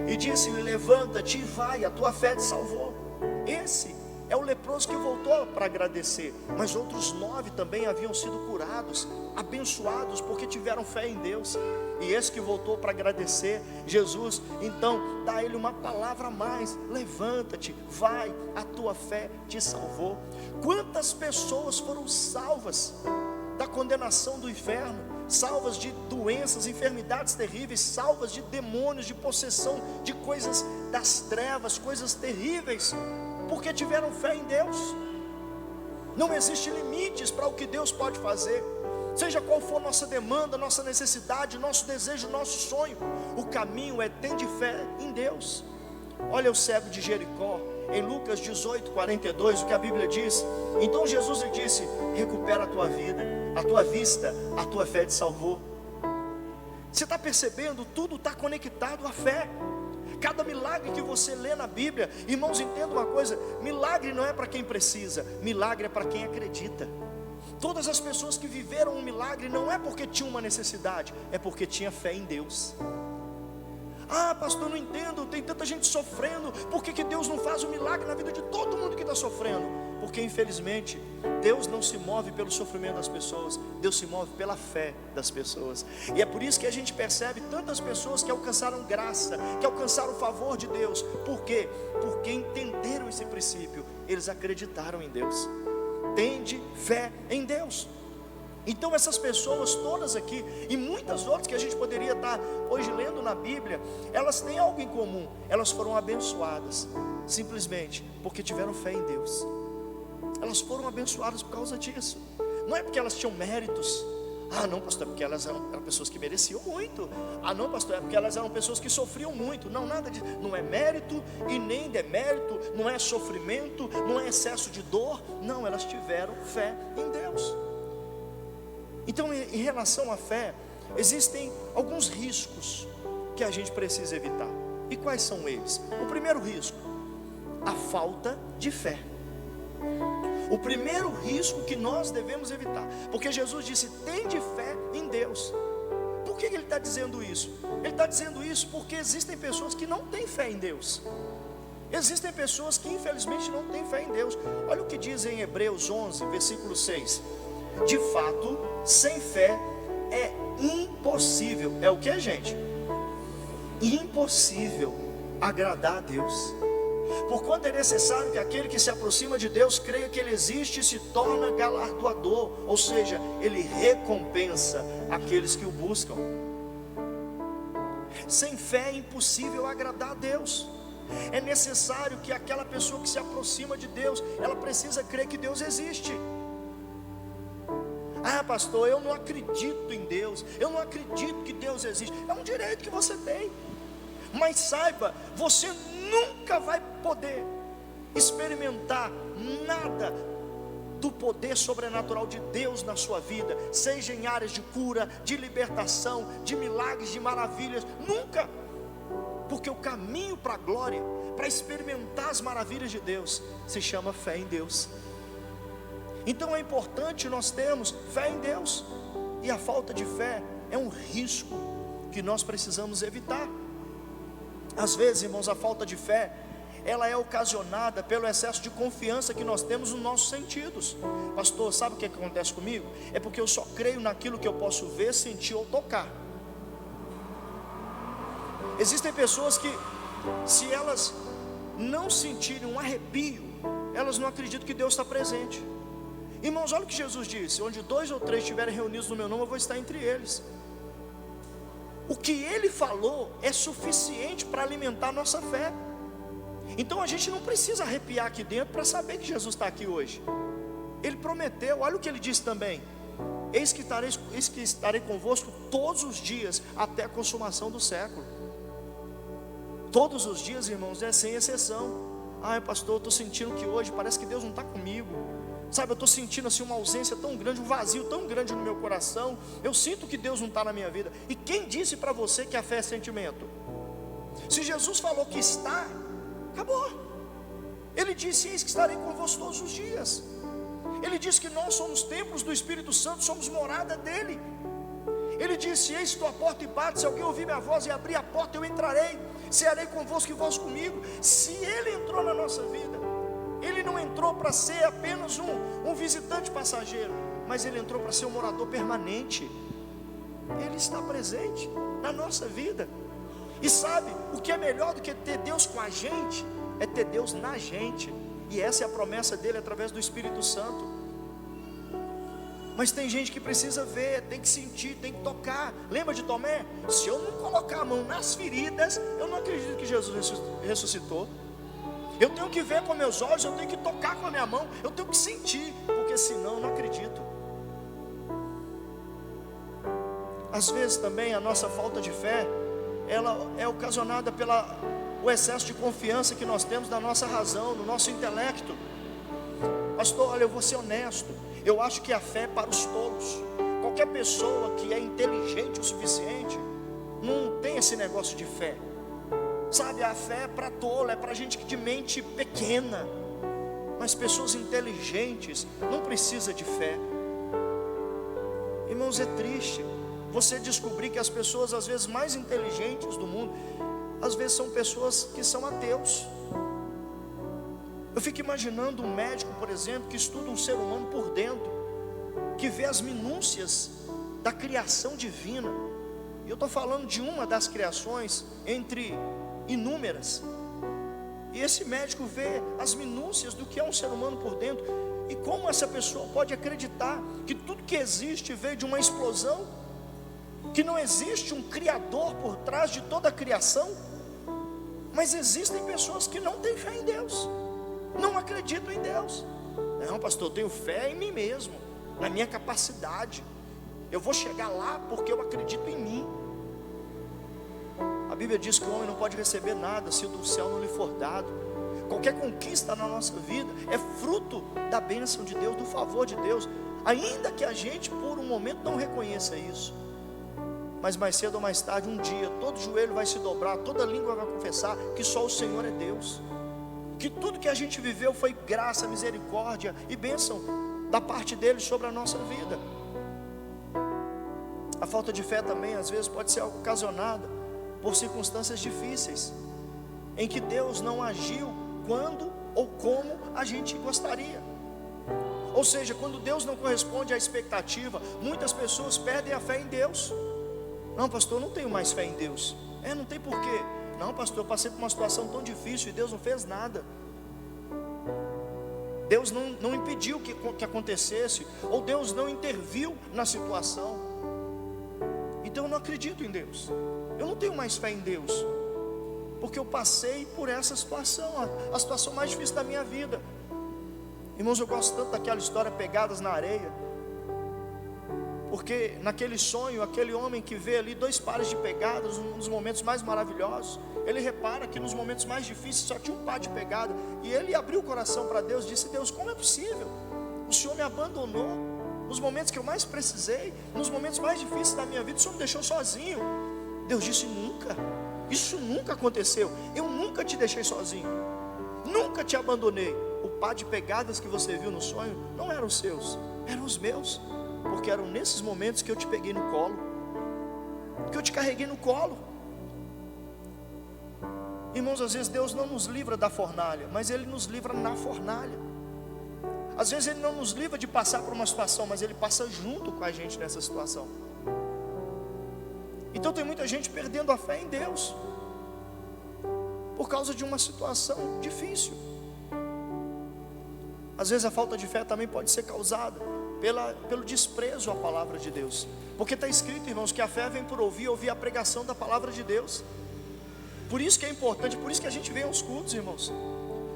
e disse-lhe: levanta-te e vai, a tua fé te salvou. Esse é o leproso que voltou para agradecer, mas outros 9 também haviam sido curados, abençoados, porque tiveram fé em Deus. E esse que voltou para agradecer, Jesus então dá a ele uma palavra a mais: levanta-te, vai, a tua fé te salvou. Quantas pessoas foram salvas da condenação do inferno, salvas de doenças, enfermidades terríveis, salvas de demônios, de possessão, de coisas das trevas, coisas terríveis, porque tiveram fé em Deus. Não existe limites para o que Deus pode fazer, seja qual for nossa demanda, nossa necessidade, nosso desejo, nosso sonho. O caminho é ter de fé em Deus. Olha o cego de Jericó, em Lucas 18:42, o que a Bíblia diz: então Jesus lhe disse: recupera a tua vida, a tua vista, a tua fé te salvou. Você está percebendo? Tudo está conectado à fé. Cada milagre que você lê na Bíblia, irmãos, entenda uma coisa: milagre não é para quem precisa, milagre é para quem acredita. Todas as pessoas que viveram um milagre não é porque tinham uma necessidade, é porque tinha fé em Deus. Ah, pastor, não entendo, tem tanta gente sofrendo, por que Deus não faz um milagre na vida de todo mundo que está sofrendo? Porque infelizmente Deus não se move pelo sofrimento das pessoas, Deus se move pela fé das pessoas. E é por isso que a gente percebe tantas pessoas que alcançaram graça, que alcançaram o favor de Deus. Por quê? Porque entenderam esse princípio, eles acreditaram em Deus. Tende fé em Deus. Então essas pessoas todas aqui, e muitas outras que a gente poderia estar hoje lendo na Bíblia, elas têm algo em comum: elas foram abençoadas, simplesmente porque tiveram fé em Deus. Elas foram abençoadas por causa disso. Não é porque elas tinham méritos. Ah não, pastor, é porque elas eram pessoas que mereciam muito. Ah não, pastor, é porque elas eram pessoas que sofriam muito. Não, nada disso. Não é mérito e nem demérito. Não é sofrimento, não é excesso de dor. Não, elas tiveram fé em Deus. Então, em relação à fé, existem alguns riscos que a gente precisa evitar. E quais são eles? O primeiro risco: a falta de fé. O primeiro risco que nós devemos evitar, porque Jesus disse: tende fé em Deus. Por que Ele está dizendo isso? Ele está dizendo isso porque existem pessoas que não têm fé em Deus. Existem pessoas que infelizmente não têm fé em Deus. Olha o que diz em Hebreus 11, versículo 6: de fato, sem fé é impossível. É o que, gente? Impossível agradar a Deus. Porquanto é necessário que aquele que se aproxima de Deus creia que Ele existe e se torna galardoador, ou seja, Ele recompensa aqueles que o buscam. Sem fé é impossível agradar a Deus. É necessário que aquela pessoa que se aproxima de Deus, ela precisa crer que Deus existe. Ah, pastor, eu não acredito em Deus, eu não acredito que Deus existe. É um direito que você tem, mas saiba, você nunca vai poder experimentar nada do poder sobrenatural de Deus na sua vida, seja em áreas de cura, de libertação, de milagres, de maravilhas. Nunca. Porque o caminho para a glória, para experimentar as maravilhas de Deus, se chama fé em Deus. Então é importante nós termos fé em Deus. E a falta de fé é um risco que nós precisamos evitar. Às vezes, irmãos, a falta de fé, ela é ocasionada pelo excesso de confiança que nós temos nos nossos sentidos. Pastor, sabe o que acontece comigo? É porque eu só creio naquilo que eu posso ver, sentir ou tocar. Existem pessoas que, se elas não sentirem um arrepio, elas não acreditam que Deus está presente. Irmãos, olha o que Jesus disse: onde 2 ou 3 estiverem reunidos no meu nome, eu vou estar entre eles. O que Ele falou é suficiente para alimentar a nossa fé. Então a gente não precisa arrepiar aqui dentro para saber que Jesus está aqui hoje. Ele prometeu, olha o que Ele disse também: eis que estarei convosco todos os dias, até a consumação do século. Todos os dias, irmãos, é sem exceção. Ah, pastor, eu estou sentindo que hoje parece que Deus não está comigo. Sabe, eu estou sentindo assim uma ausência tão grande, um vazio tão grande no meu coração. Eu sinto que Deus não está na minha vida. E quem disse para você que a fé é sentimento? Se Jesus falou que está, acabou. Ele disse: eis que estarei convosco todos os dias. Ele diz que nós somos templos do Espírito Santo, somos morada dele. Ele disse: eis que estou à porta e bato, se alguém ouvir minha voz e abrir a porta, eu entrarei, cearei convosco e vós comigo. Se ele entrou na nossa vida, ele não entrou para ser apenas um visitante passageiro, mas ele entrou para ser um morador permanente. Ele está presente na nossa vida. E sabe, o que é melhor do que ter Deus com a gente, é ter Deus na gente. E essa é a promessa dele através do Espírito Santo. Mas tem gente que precisa ver, tem que sentir, tem que tocar. Lembra de Tomé? Se eu não colocar a mão nas feridas, eu não acredito que Jesus ressuscitou. Eu tenho que ver com meus olhos, eu tenho que tocar com a minha mão, eu tenho que sentir, porque senão eu não acredito. Às vezes também a nossa falta de fé, ela é ocasionada pelo excesso de confiança que nós temos na nossa razão, no nosso intelecto. Pastor, olha, eu vou ser honesto, eu acho que a fé é para os tolos. Qualquer pessoa que é inteligente o suficiente não tem esse negócio de fé. Sabe, a fé é para tolo, é para gente de mente pequena. Mas pessoas inteligentes não precisam de fé. Irmãos, é triste você descobrir que as pessoas às vezes mais inteligentes do mundo, às vezes são pessoas que são ateus. Eu fico imaginando um médico, por exemplo, que estuda um ser humano por dentro, que vê as minúcias da criação divina. E eu estou falando de uma das criações entre inúmeras. E esse médico vê as minúcias do que é um ser humano por dentro. E como essa pessoa pode acreditar que tudo que existe veio de uma explosão? Que não existe um criador por trás de toda a criação? Mas existem pessoas que não têm fé em Deus, não acreditam em Deus. Não, pastor, eu tenho fé em mim mesmo, na minha capacidade. Eu vou chegar lá porque eu acredito em mim. A Bíblia diz que o homem não pode receber nada se do céu não lhe for dado. Qualquer conquista na nossa vida é fruto da bênção de Deus, do favor de Deus, ainda que a gente por um momento não reconheça isso. Mas mais cedo ou mais tarde, um dia, todo joelho vai se dobrar, toda língua vai confessar que só o Senhor é Deus, que tudo que a gente viveu foi graça, misericórdia e bênção da parte dele sobre a nossa vida. A falta de fé também às vezes pode ser ocasionada por circunstâncias difíceis, em que Deus não agiu quando ou como a gente gostaria. Ou seja, quando Deus não corresponde à expectativa, muitas pessoas perdem a fé em Deus. Não, pastor, eu não tenho mais fé em Deus. Não tem porquê. Não, pastor, eu passei por uma situação tão difícil e Deus não fez nada. Deus não impediu que acontecesse, ou Deus não interviu na situação. Então eu não acredito em Deus. Eu não tenho mais fé em Deus, porque eu passei por essa situação, a situação mais difícil da minha vida. Irmãos, eu gosto tanto daquela história Pegadas na Areia, porque naquele sonho, aquele homem que vê ali 2 pares de pegadas, um dos momentos mais maravilhosos, ele repara que nos momentos mais difíceis só tinha um par de pegada, e ele abriu o coração para Deus, disse: Deus, como é possível? O Senhor me abandonou nos momentos que eu mais precisei, nos momentos mais difíceis da minha vida, o Senhor me deixou sozinho. Deus disse: nunca, isso nunca aconteceu, eu nunca te deixei sozinho, nunca te abandonei. O par de pegadas que você viu no sonho não eram os seus, eram os meus, porque eram nesses momentos que eu te peguei no colo, que eu te carreguei no colo. Irmãos, às vezes Deus não nos livra da fornalha, mas Ele nos livra na fornalha. Às vezes Ele não nos livra de passar por uma situação, mas Ele passa junto com a gente nessa situação. Então tem muita gente perdendo a fé em Deus por causa de uma situação difícil. Às vezes a falta de fé também pode ser causada pelo desprezo à palavra de Deus, porque está escrito, irmãos, que a fé vem por ouvir a pregação da palavra de Deus. Por isso que é importante, por isso que a gente vem aos cultos, irmãos.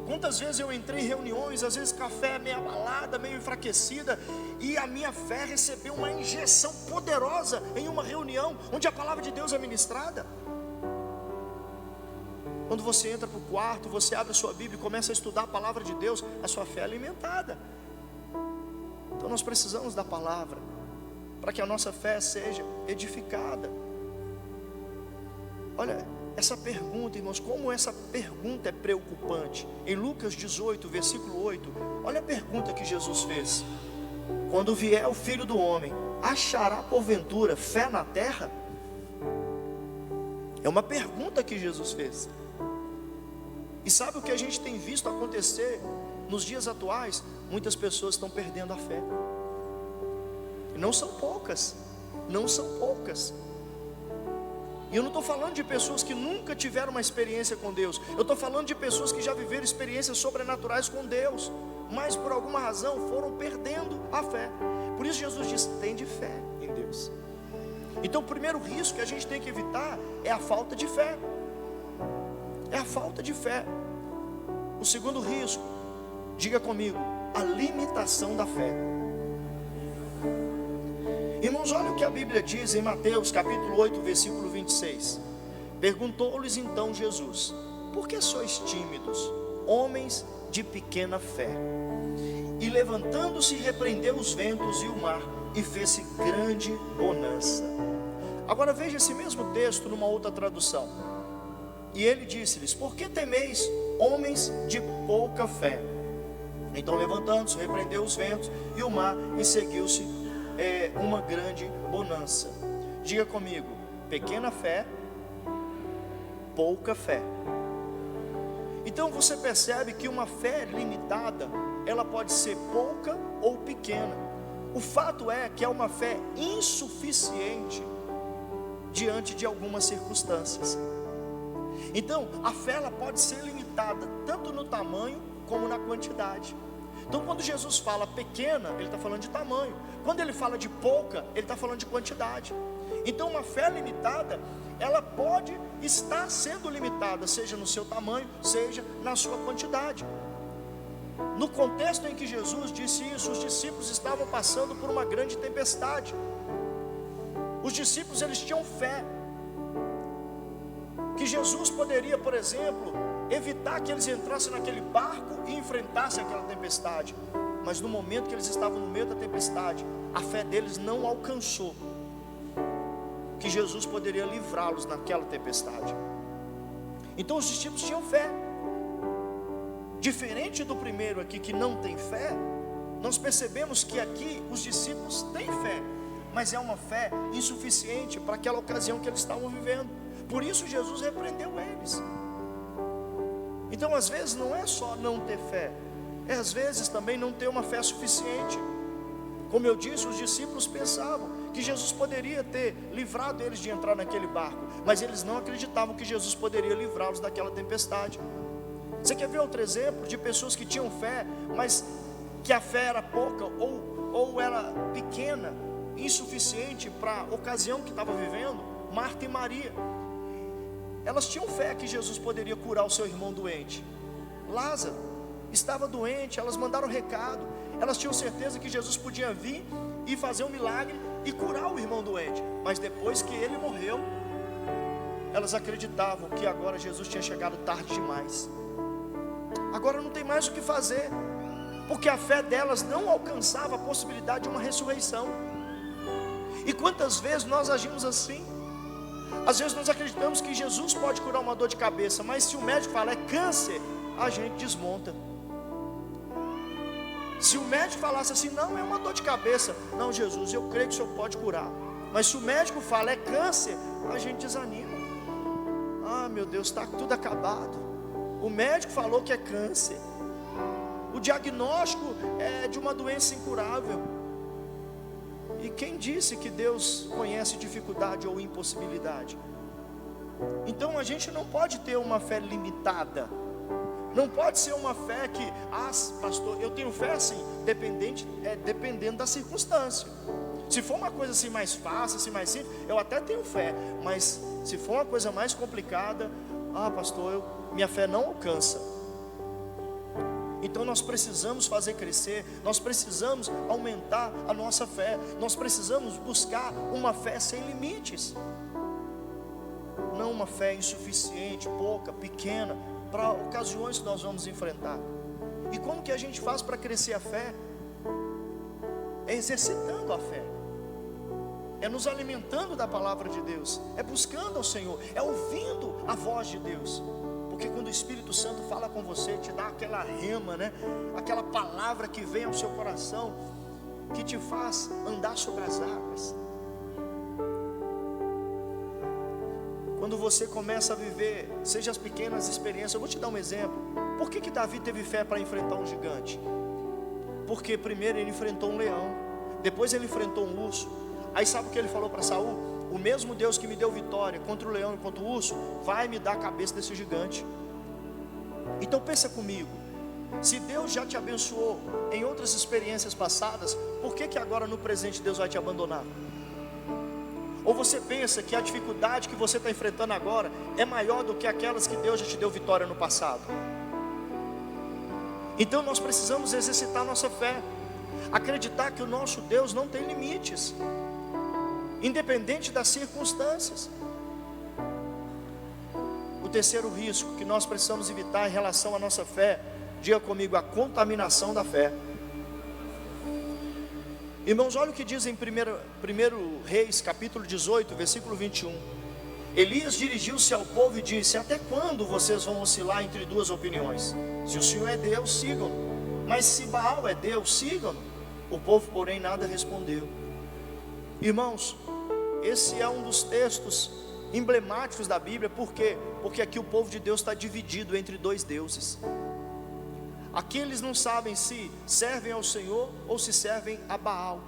Quantas vezes eu entrei em reuniões, às vezes com a fé meio abalada, meio enfraquecida, e a minha fé recebeu uma injeção poderosa em uma reunião onde a palavra de Deus é ministrada. Quando você entra para o quarto, você abre a sua Bíblia e começa a estudar a palavra de Deus, a sua fé é alimentada. Então nós precisamos da palavra para que a nossa fé seja edificada. Olha, essa pergunta, irmãos, como essa pergunta é preocupante. Em Lucas 18, versículo 8, olha a pergunta que Jesus fez: quando vier o Filho do Homem, achará porventura fé na terra? É uma pergunta que Jesus fez. E sabe o que a gente tem visto acontecer nos dias atuais? Muitas pessoas estão perdendo a fé. E não são poucas. Não são poucas. E eu não estou falando de pessoas que nunca tiveram uma experiência com Deus. Eu estou falando de pessoas que já viveram experiências sobrenaturais com Deus, mas por alguma razão foram perdendo a fé. Por isso Jesus diz: tende fé em Deus. Então o primeiro risco que a gente tem que evitar é a falta de fé. É a falta de fé. O segundo risco, diga comigo, a limitação da fé. Irmãos, olha o que a Bíblia diz em Mateus capítulo 8, versículo 26. Perguntou-lhes então Jesus: por que sois tímidos, homens de pequena fé? E levantando-se, repreendeu os ventos e o mar, e fez-se grande bonança. Agora veja esse mesmo texto numa outra tradução. E ele disse-lhes: por que temeis, homens de pouca fé? Então levantando-se, repreendeu os ventos e o mar, e seguiu-se uma grande bonança. Diga comigo: pequena fé, pouca fé. Então você percebe que uma fé limitada, ela pode ser pouca ou pequena. O fato é que é uma fé insuficiente diante de algumas circunstâncias. Então a fé, ela pode ser limitada tanto no tamanho como na quantidade. Então quando Jesus fala pequena, ele está falando de tamanho. Quando ele fala de pouca, ele está falando de quantidade. Então uma fé limitada, ela pode estar sendo limitada, seja no seu tamanho, seja na sua quantidade. No contexto em que Jesus disse isso, os discípulos estavam passando por uma grande tempestade. Os discípulos, eles tinham fé que Jesus poderia, por exemplo, evitar que eles entrassem naquele barco e enfrentassem aquela tempestade. Mas no momento que eles estavam no meio da tempestade, a fé deles não alcançou que Jesus poderia livrá-los naquela tempestade. Então os discípulos tinham fé. Diferente do primeiro aqui, que não tem fé, nós percebemos que aqui os discípulos têm fé, mas é uma fé insuficiente para aquela ocasião que eles estavam vivendo. Por isso Jesus repreendeu eles. Então às vezes não é só não ter fé, é às vezes também não ter uma fé suficiente. Como eu disse, os discípulos pensavam que Jesus poderia ter livrado eles de entrar naquele barco, mas eles não acreditavam que Jesus poderia livrá-los daquela tempestade. Você quer ver outro exemplo de pessoas que tinham fé, mas que a fé era pouca ou era pequena, insuficiente para a ocasião que estava vivendo? Marta e Maria. Elas tinham fé que Jesus poderia curar o seu irmão doente. Lázaro estava doente, elas mandaram recado. Elas tinham certeza que Jesus podia vir e fazer um milagre e curar o irmão doente. Mas depois que ele morreu, elas acreditavam que agora Jesus tinha chegado tarde demais. Agora não tem mais o que fazer, porque a fé delas não alcançava a possibilidade de uma ressurreição. E quantas vezes nós agimos assim? Às vezes nós acreditamos que Jesus pode curar uma dor de cabeça, mas se o médico fala é câncer, a gente desmonta. Se o médico falasse assim, não, é uma dor de cabeça, não, Jesus, eu creio que o Senhor pode curar. Mas se o médico fala é câncer, a gente desanima. Ah, meu Deus, está tudo acabado. O médico falou que é câncer. O diagnóstico é de uma doença incurável. E quem disse que Deus conhece dificuldade ou impossibilidade? Então a gente não pode ter uma fé limitada. Não pode ser uma fé que, pastor, eu tenho fé assim, dependendo da circunstância. Se for uma coisa assim mais fácil, assim mais simples, eu até tenho fé. Mas se for uma coisa mais complicada, pastor, minha fé não alcança. Então nós precisamos fazer crescer, nós precisamos aumentar a nossa fé, nós precisamos buscar uma fé sem limites, não uma fé insuficiente, pouca, pequena, para ocasiões que nós vamos enfrentar. E como que a gente faz para crescer a fé? É exercitando a fé. é nos alimentando da palavra de Deus, é buscando ao Senhor, é ouvindo a voz de Deus. Porque quando o Espírito Santo fala com você, te dá aquela rema, né? Aquela palavra que vem ao seu coração, que te faz andar sobre as águas. Quando você começa a viver, seja as pequenas experiências, eu vou te dar um exemplo. Por que Davi teve fé para enfrentar um gigante? Porque primeiro ele enfrentou um leão, depois ele enfrentou um urso. Aí sabe o que ele falou para Saul? O mesmo Deus que me deu vitória contra o leão e contra o urso, vai me dar a cabeça desse gigante. Então pensa comigo, se Deus já te abençoou em outras experiências passadas, por que agora no presente Deus vai te abandonar? Ou você pensa que a dificuldade que você está enfrentando agora é maior do que aquelas que Deus já te deu vitória no passado? Então nós precisamos exercitar nossa fé, acreditar que o nosso Deus não tem limites, independente das circunstâncias. O terceiro risco que nós precisamos evitar em relação à nossa fé, diga comigo, a contaminação da fé. Irmãos, olha o que diz em 1 Reis, capítulo 18, versículo 21. Elias dirigiu-se ao povo e disse: até quando vocês vão oscilar entre duas opiniões? Se o Senhor é Deus, sigam-no, mas se Baal é Deus, sigam-no. O povo, porém, nada respondeu. Irmãos, esse é um dos textos emblemáticos da Bíblia. Por quê? Porque aqui o povo de Deus está dividido entre dois deuses. Aqui eles não sabem se servem ao Senhor ou se servem a Baal.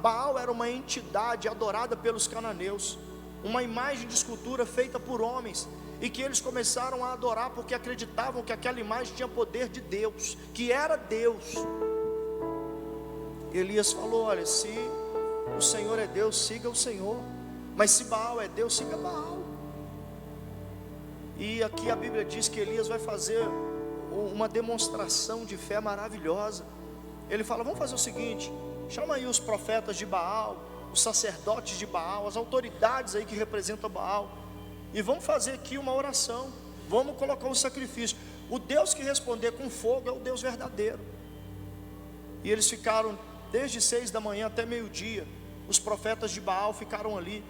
Baal era uma entidade adorada pelos cananeus, uma imagem de escultura feita por homens, e que eles começaram a adorar porque acreditavam que aquela imagem tinha poder de Deus, que era Deus. Elias falou: olha, se o Senhor é Deus, siga o Senhor, mas se Baal é Deus, siga Baal. E aqui a Bíblia diz que Elias vai fazer uma demonstração de fé maravilhosa. Ele fala: vamos fazer o seguinte, chama aí os profetas de Baal, os sacerdotes de Baal, as autoridades aí que representam Baal, e vamos fazer aqui uma oração, vamos colocar um sacrifício. O Deus que responder com fogo é o Deus verdadeiro. E eles ficaram desde 6 da manhã até meio-dia. Os profetas de Baal ficaram ali,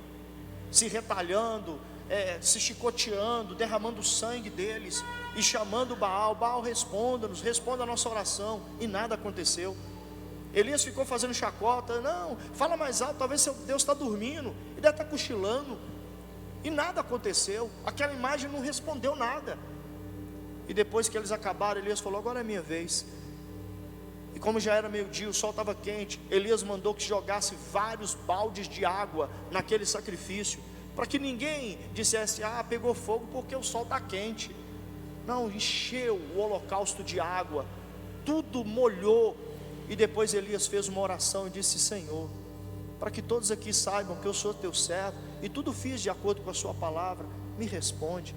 se retalhando, se chicoteando, derramando o sangue deles e chamando Baal: Baal, responda-nos, responda a nossa oração. E nada aconteceu. Elias ficou fazendo chacota: não, fala mais alto, talvez seu Deus está dormindo, ele deve estar cochilando. E nada aconteceu, aquela imagem não respondeu nada. E depois que eles acabaram, Elias falou: agora é minha vez. E como já era meio-dia, o sol estava quente, Elias mandou que jogasse vários baldes de água naquele sacrifício, para que ninguém dissesse: ah, pegou fogo porque o sol está quente. Não, encheu o holocausto de água, tudo molhou. E depois Elias fez uma oração e disse: Senhor, para que todos aqui saibam que eu sou teu servo e tudo fiz de acordo com a sua palavra, me responde.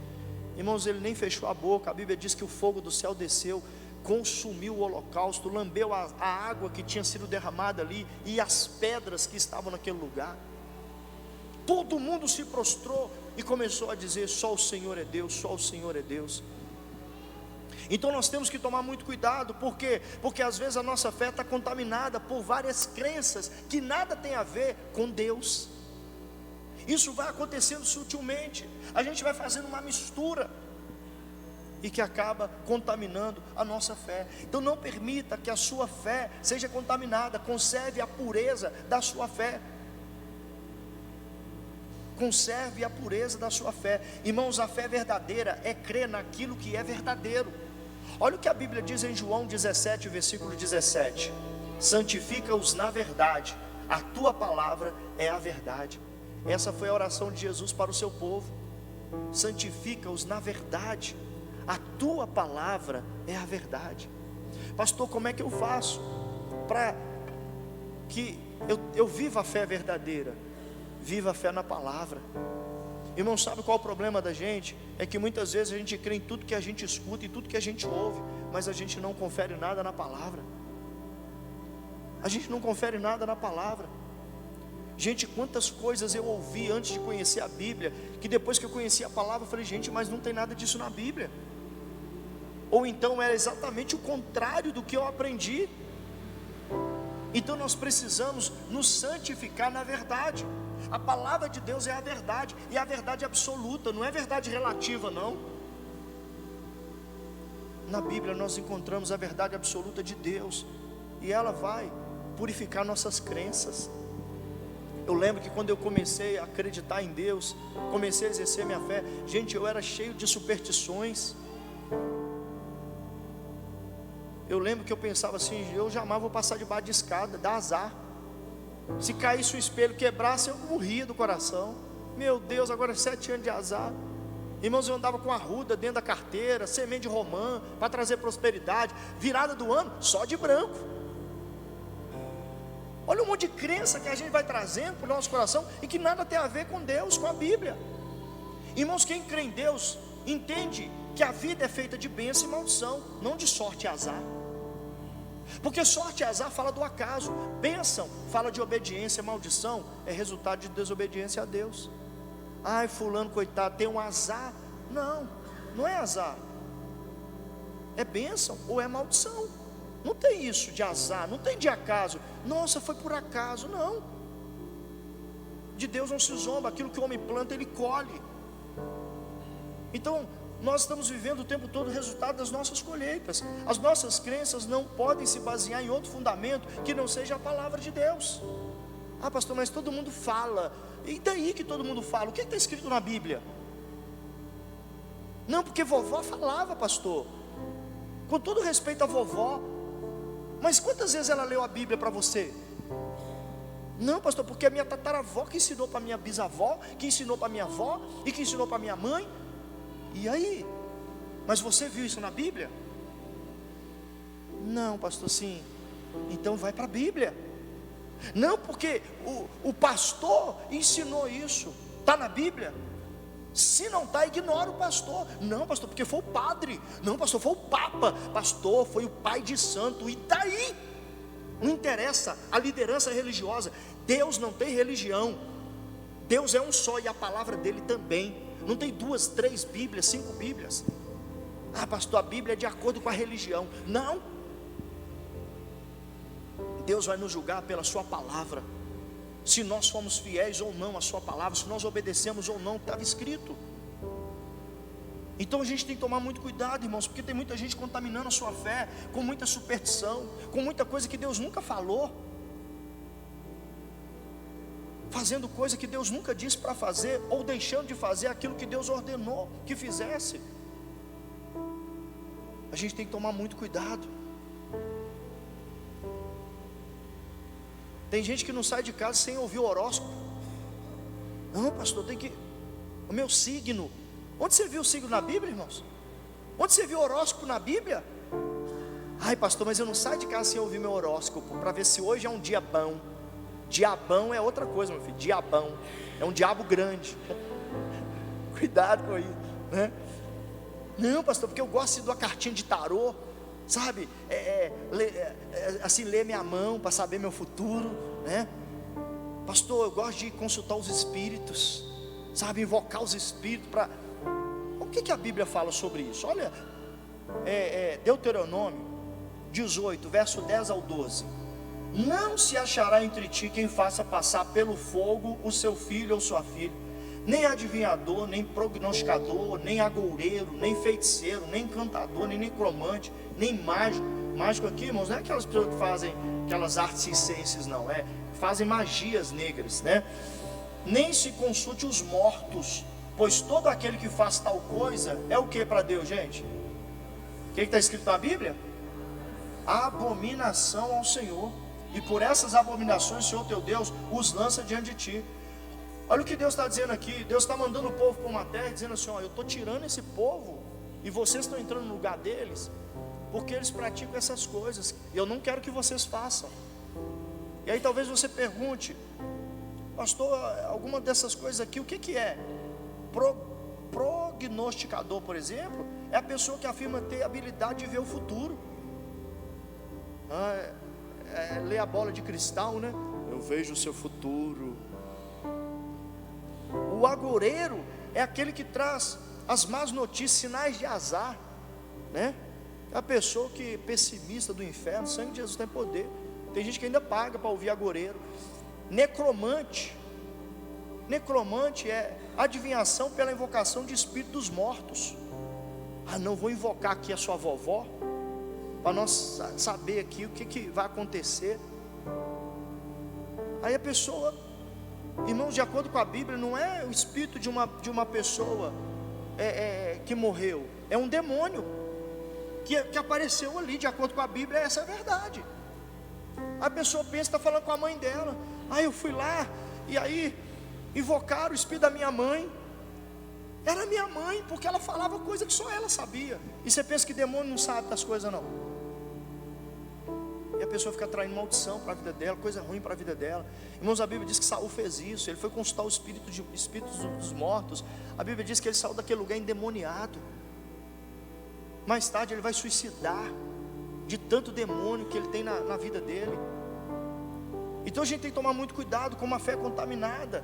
Irmãos, ele nem fechou a boca. A Bíblia diz que o fogo do céu desceu, consumiu o holocausto, lambeu a água que tinha sido derramada ali e as pedras que estavam naquele lugar. Todo mundo se prostrou e começou a dizer: só o Senhor é Deus, só o Senhor é Deus. Então nós temos que tomar muito cuidado. Por quê? Porque às vezes a nossa fé está contaminada por várias crenças que nada tem a ver com Deus. Isso vai acontecendo sutilmente, a gente vai fazendo uma mistura e que acaba contaminando a nossa fé. Então não permita que a sua fé seja contaminada. Conserve a pureza da sua fé. Conserve a pureza da sua fé. Irmãos, a fé verdadeira é crer naquilo que é verdadeiro. Olha o que a Bíblia diz em João 17, versículo 17: santifica-os na verdade, a tua palavra é a verdade. Essa foi a oração de Jesus para o seu povo. Santifica-os na verdade, a tua palavra é a verdade. Pastor, como é que eu faço para que eu viva a fé verdadeira? Viva a fé na palavra. Irmão, sabe qual é o problema da gente? É que muitas vezes a gente crê em tudo que a gente escuta e tudo que a gente ouve, mas a gente não confere nada na palavra. A gente não confere nada na palavra. Gente, quantas coisas eu ouvi antes de conhecer a Bíblia, que depois que eu conheci a palavra, eu falei: gente, mas não tem nada disso na Bíblia. Ou então era exatamente o contrário do que eu aprendi. Então nós precisamos nos santificar na verdade. A palavra de Deus é a verdade, e a verdade absoluta, não é verdade relativa não. Na Bíblia nós encontramos a verdade absoluta de Deus, e ela vai purificar nossas crenças. Eu lembro que quando eu comecei a acreditar em Deus, comecei a exercer minha fé, gente, eu era cheio de superstições. Eu lembro que eu pensava assim, eu jamais vou passar debaixo de escada, dá azar. Se caísse o espelho, quebrasse, eu morria do coração. Meu Deus, agora 7 anos de azar. Irmãos, eu andava com arruda dentro da carteira, semente de romã, para trazer prosperidade. Virada do ano, só de branco. Olha um monte de crença que a gente vai trazendo para o nosso coração e que nada tem a ver com Deus, com a Bíblia. Irmãos, quem crê em Deus entende que a vida é feita de bênção e maldição, não de sorte e azar. Porque sorte e azar fala do acaso, bênção fala de obediência, maldição é resultado de desobediência a Deus. Ai, fulano coitado tem um azar. Não, não é azar, é bênção ou é maldição. Não tem isso de azar, não tem de acaso. Nossa, foi por acaso, não. De Deus não se zomba, aquilo que o homem planta, ele colhe. Então, nós estamos vivendo o tempo todo o resultado das nossas colheitas. As nossas crenças não podem se basear em outro fundamento que não seja a palavra de Deus. Ah, pastor, mas todo mundo fala. E daí que todo mundo fala? O que está escrito na Bíblia? Não, porque vovó falava, pastor. Com todo respeito à vovó, mas quantas vezes ela leu a Bíblia para você? Não, pastor, porque a minha tataravó que ensinou para minha bisavó, que ensinou para minha avó e que ensinou para minha mãe. E aí? Mas você viu isso na Bíblia? Não, pastor, sim. Então vai para a Bíblia. Não, porque o pastor ensinou isso. Está na Bíblia? Se não está, ignora o pastor. Não, pastor, porque foi o padre. Não, pastor, foi o papa. Pastor, foi o pai de santo. E daí? Não interessa a liderança religiosa. Deus não tem religião. Deus é um só e a palavra dele também. Não tem 2, 3 Bíblias, 5 Bíblias. Ah, pastor, a Bíblia é de acordo com a religião. Não. Deus vai nos julgar pela sua palavra, se nós fomos fiéis ou não à sua palavra, se nós obedecemos ou não o que estava escrito. Então a gente tem que tomar muito cuidado, irmãos, porque tem muita gente contaminando a sua fé com muita superstição, com muita coisa que Deus nunca falou, fazendo coisa que Deus nunca disse para fazer, ou deixando de fazer aquilo que Deus ordenou que fizesse. A gente tem que tomar muito cuidado. Tem gente que não sai de casa sem ouvir o horóscopo. Não, pastor, tem que... O meu signo. Onde você viu o signo na Bíblia, irmãos? Onde você viu o horóscopo na Bíblia? Ai, pastor, mas eu não saio de casa sem ouvir meu horóscopo, para ver se hoje é um dia bom. Diabão é outra coisa, meu filho. Diabão é um diabo grande. Cuidado com isso, né? Não, pastor, porque eu gosto de uma cartinha de tarô, sabe, assim, ler minha mão para saber meu futuro, né? Pastor, eu gosto de consultar os espíritos, sabe, invocar os espíritos para... O que a Bíblia fala sobre isso? Olha, Deuteronômio 18, verso 10 ao 12. Não se achará entre ti quem faça passar pelo fogo o seu filho ou sua filha, nem adivinhador, nem prognosticador, nem agoureiro, nem feiticeiro, nem encantador, nem necromante, nem mágico. Mágico aqui, irmãos, não é aquelas pessoas que fazem aquelas artes circenses, não, fazem magias negras, né? Nem se consulte os mortos, pois todo aquele que faz tal coisa é o que para Deus, gente? O que está escrito na Bíblia? Abominação ao Senhor, e por essas abominações o Senhor teu Deus os lança diante de ti. Olha o que Deus está dizendo aqui. Deus está mandando o povo para uma terra, dizendo assim, ó, eu estou tirando esse povo, e vocês estão entrando no lugar deles, porque eles praticam essas coisas, e eu não quero que vocês façam. E aí talvez você pergunte, pastor, alguma dessas coisas aqui, o que é? Prognosticador, por exemplo, é a pessoa que afirma ter a habilidade de ver o futuro. Lê a bola de cristal, né? Eu vejo o seu futuro. O agoureiro é aquele que traz as más notícias, sinais de azar, né? É a pessoa que é pessimista do inferno. O sangue de Jesus tem poder. Tem gente que ainda paga para ouvir agoreiro. Necromante é adivinhação pela invocação de espíritos dos mortos. Ah, não, vou invocar aqui a sua vovó, para nós saber aqui o que vai acontecer. Aí a pessoa, irmãos, de acordo com a Bíblia, não é o espírito de uma pessoa que morreu, é um demônio que apareceu ali. De acordo com a Bíblia, essa é a verdade. A pessoa pensa que está falando com a mãe dela. Ah, eu fui lá, e aí invocaram o espírito da minha mãe. Era minha mãe, porque ela falava coisa que só ela sabia. E você pensa que demônio não sabe das coisas, não? E a pessoa fica traindo maldição para a vida dela, coisa ruim para a vida dela. Irmãos, a Bíblia diz que Saul fez isso. Ele foi consultar o espíritos dos mortos. A Bíblia diz que ele saiu daquele lugar endemoniado. Mais tarde ele vai suicidar, de tanto demônio que ele tem na vida dele. Então a gente tem que tomar muito cuidado com uma fé contaminada.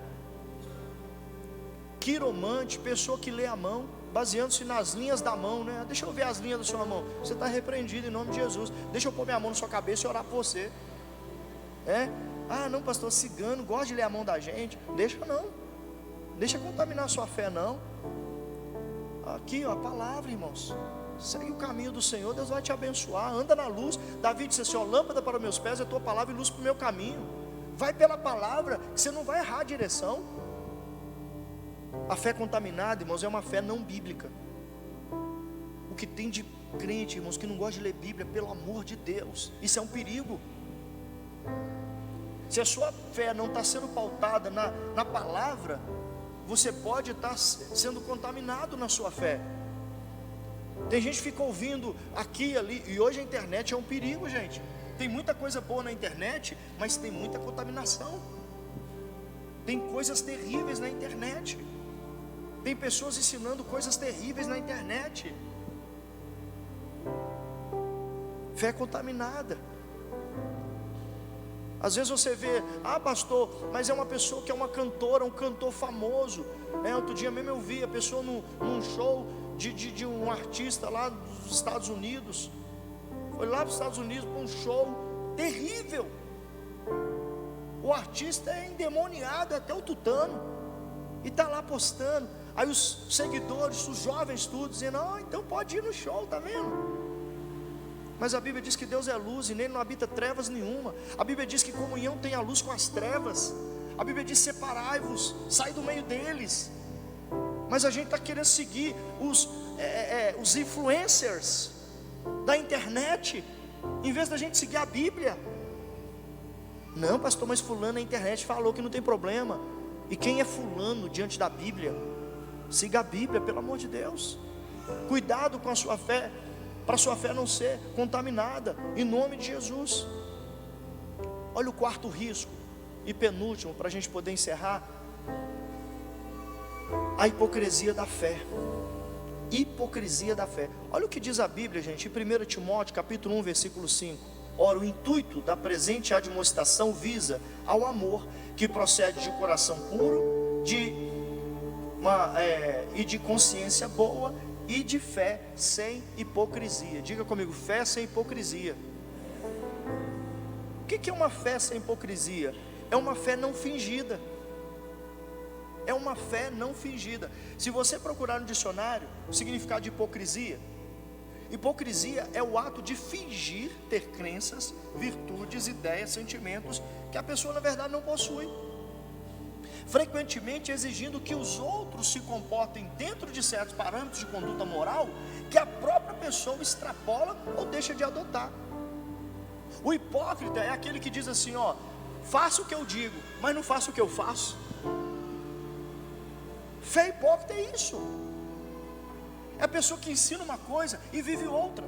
Quiromante, pessoa que lê a mão, baseando-se nas linhas da mão, né? Deixa eu ver as linhas da sua mão. Você está repreendido em nome de Jesus. Deixa eu pôr minha mão na sua cabeça e orar por você. Ah, não, pastor, cigano gosta de ler a mão da gente. Deixa não. Deixa contaminar a sua fé, não. Aqui, ó, a palavra, irmãos. Segue o caminho do Senhor, Deus vai te abençoar. Anda na luz. Davi disse assim, ó, lâmpada para os meus pés é a tua palavra e luz para o meu caminho. Vai pela palavra, que você não vai errar a direção. A fé contaminada, irmãos, é uma fé não bíblica. O que tem de crente, irmãos, que não gosta de ler Bíblia, pelo amor de Deus, isso é um perigo. Se a sua fé não está sendo pautada na palavra, você pode estar sendo contaminado na sua fé. Tem gente que fica ouvindo aqui e ali, e hoje a internet é um perigo, gente. Tem muita coisa boa na internet, mas tem muita contaminação. Tem coisas terríveis na internet. Tem pessoas ensinando coisas terríveis na internet. Fé contaminada. Às vezes você vê, ah pastor, mas é uma pessoa que é uma cantora, um cantor famoso. Outro dia mesmo eu vi a pessoa num show de um artista lá dos Estados Unidos. Foi lá para os Estados Unidos para um show terrível. O artista é endemoniado até o tutano. E está lá postando. Aí os seguidores, os jovens tudo, dizendo, então pode ir no show, tá vendo? Mas a Bíblia diz que Deus é luz e nele não habita trevas nenhuma. A Bíblia diz que comunhão tem a luz com as trevas. A Bíblia diz, separai-vos, sai do meio deles. Mas a gente está querendo seguir os influencers da internet, em vez da gente seguir a Bíblia. Não, pastor, mas fulano na internet falou que não tem problema. E quem é fulano diante da Bíblia? Siga a Bíblia, pelo amor de Deus. Cuidado com a sua fé, para a sua fé não ser contaminada, em nome de Jesus. Olha o quarto risco, e penúltimo, para a gente poder encerrar. A hipocrisia da fé. Hipocrisia da fé. Olha o que diz a Bíblia, gente, em 1 Timóteo capítulo 1, versículo 5. Ora, o intuito da presente admoestação visa ao amor, que procede de coração puro, e de consciência boa, e de fé sem hipocrisia. Diga comigo, fé sem hipocrisia. O que é uma fé sem hipocrisia? É uma fé não fingida. É uma fé não fingida. Se você procurar no dicionário o significado de hipocrisia, hipocrisia é o ato de fingir ter crenças, virtudes, ideias, sentimentos que a pessoa na verdade não possui, frequentemente exigindo que os outros se comportem dentro de certos parâmetros de conduta moral que a própria pessoa extrapola ou deixa de adotar. O hipócrita é aquele que diz assim, faça o que eu digo, mas não faça o que eu faço. Fé hipócrita é isso. É a pessoa que ensina uma coisa e vive outra.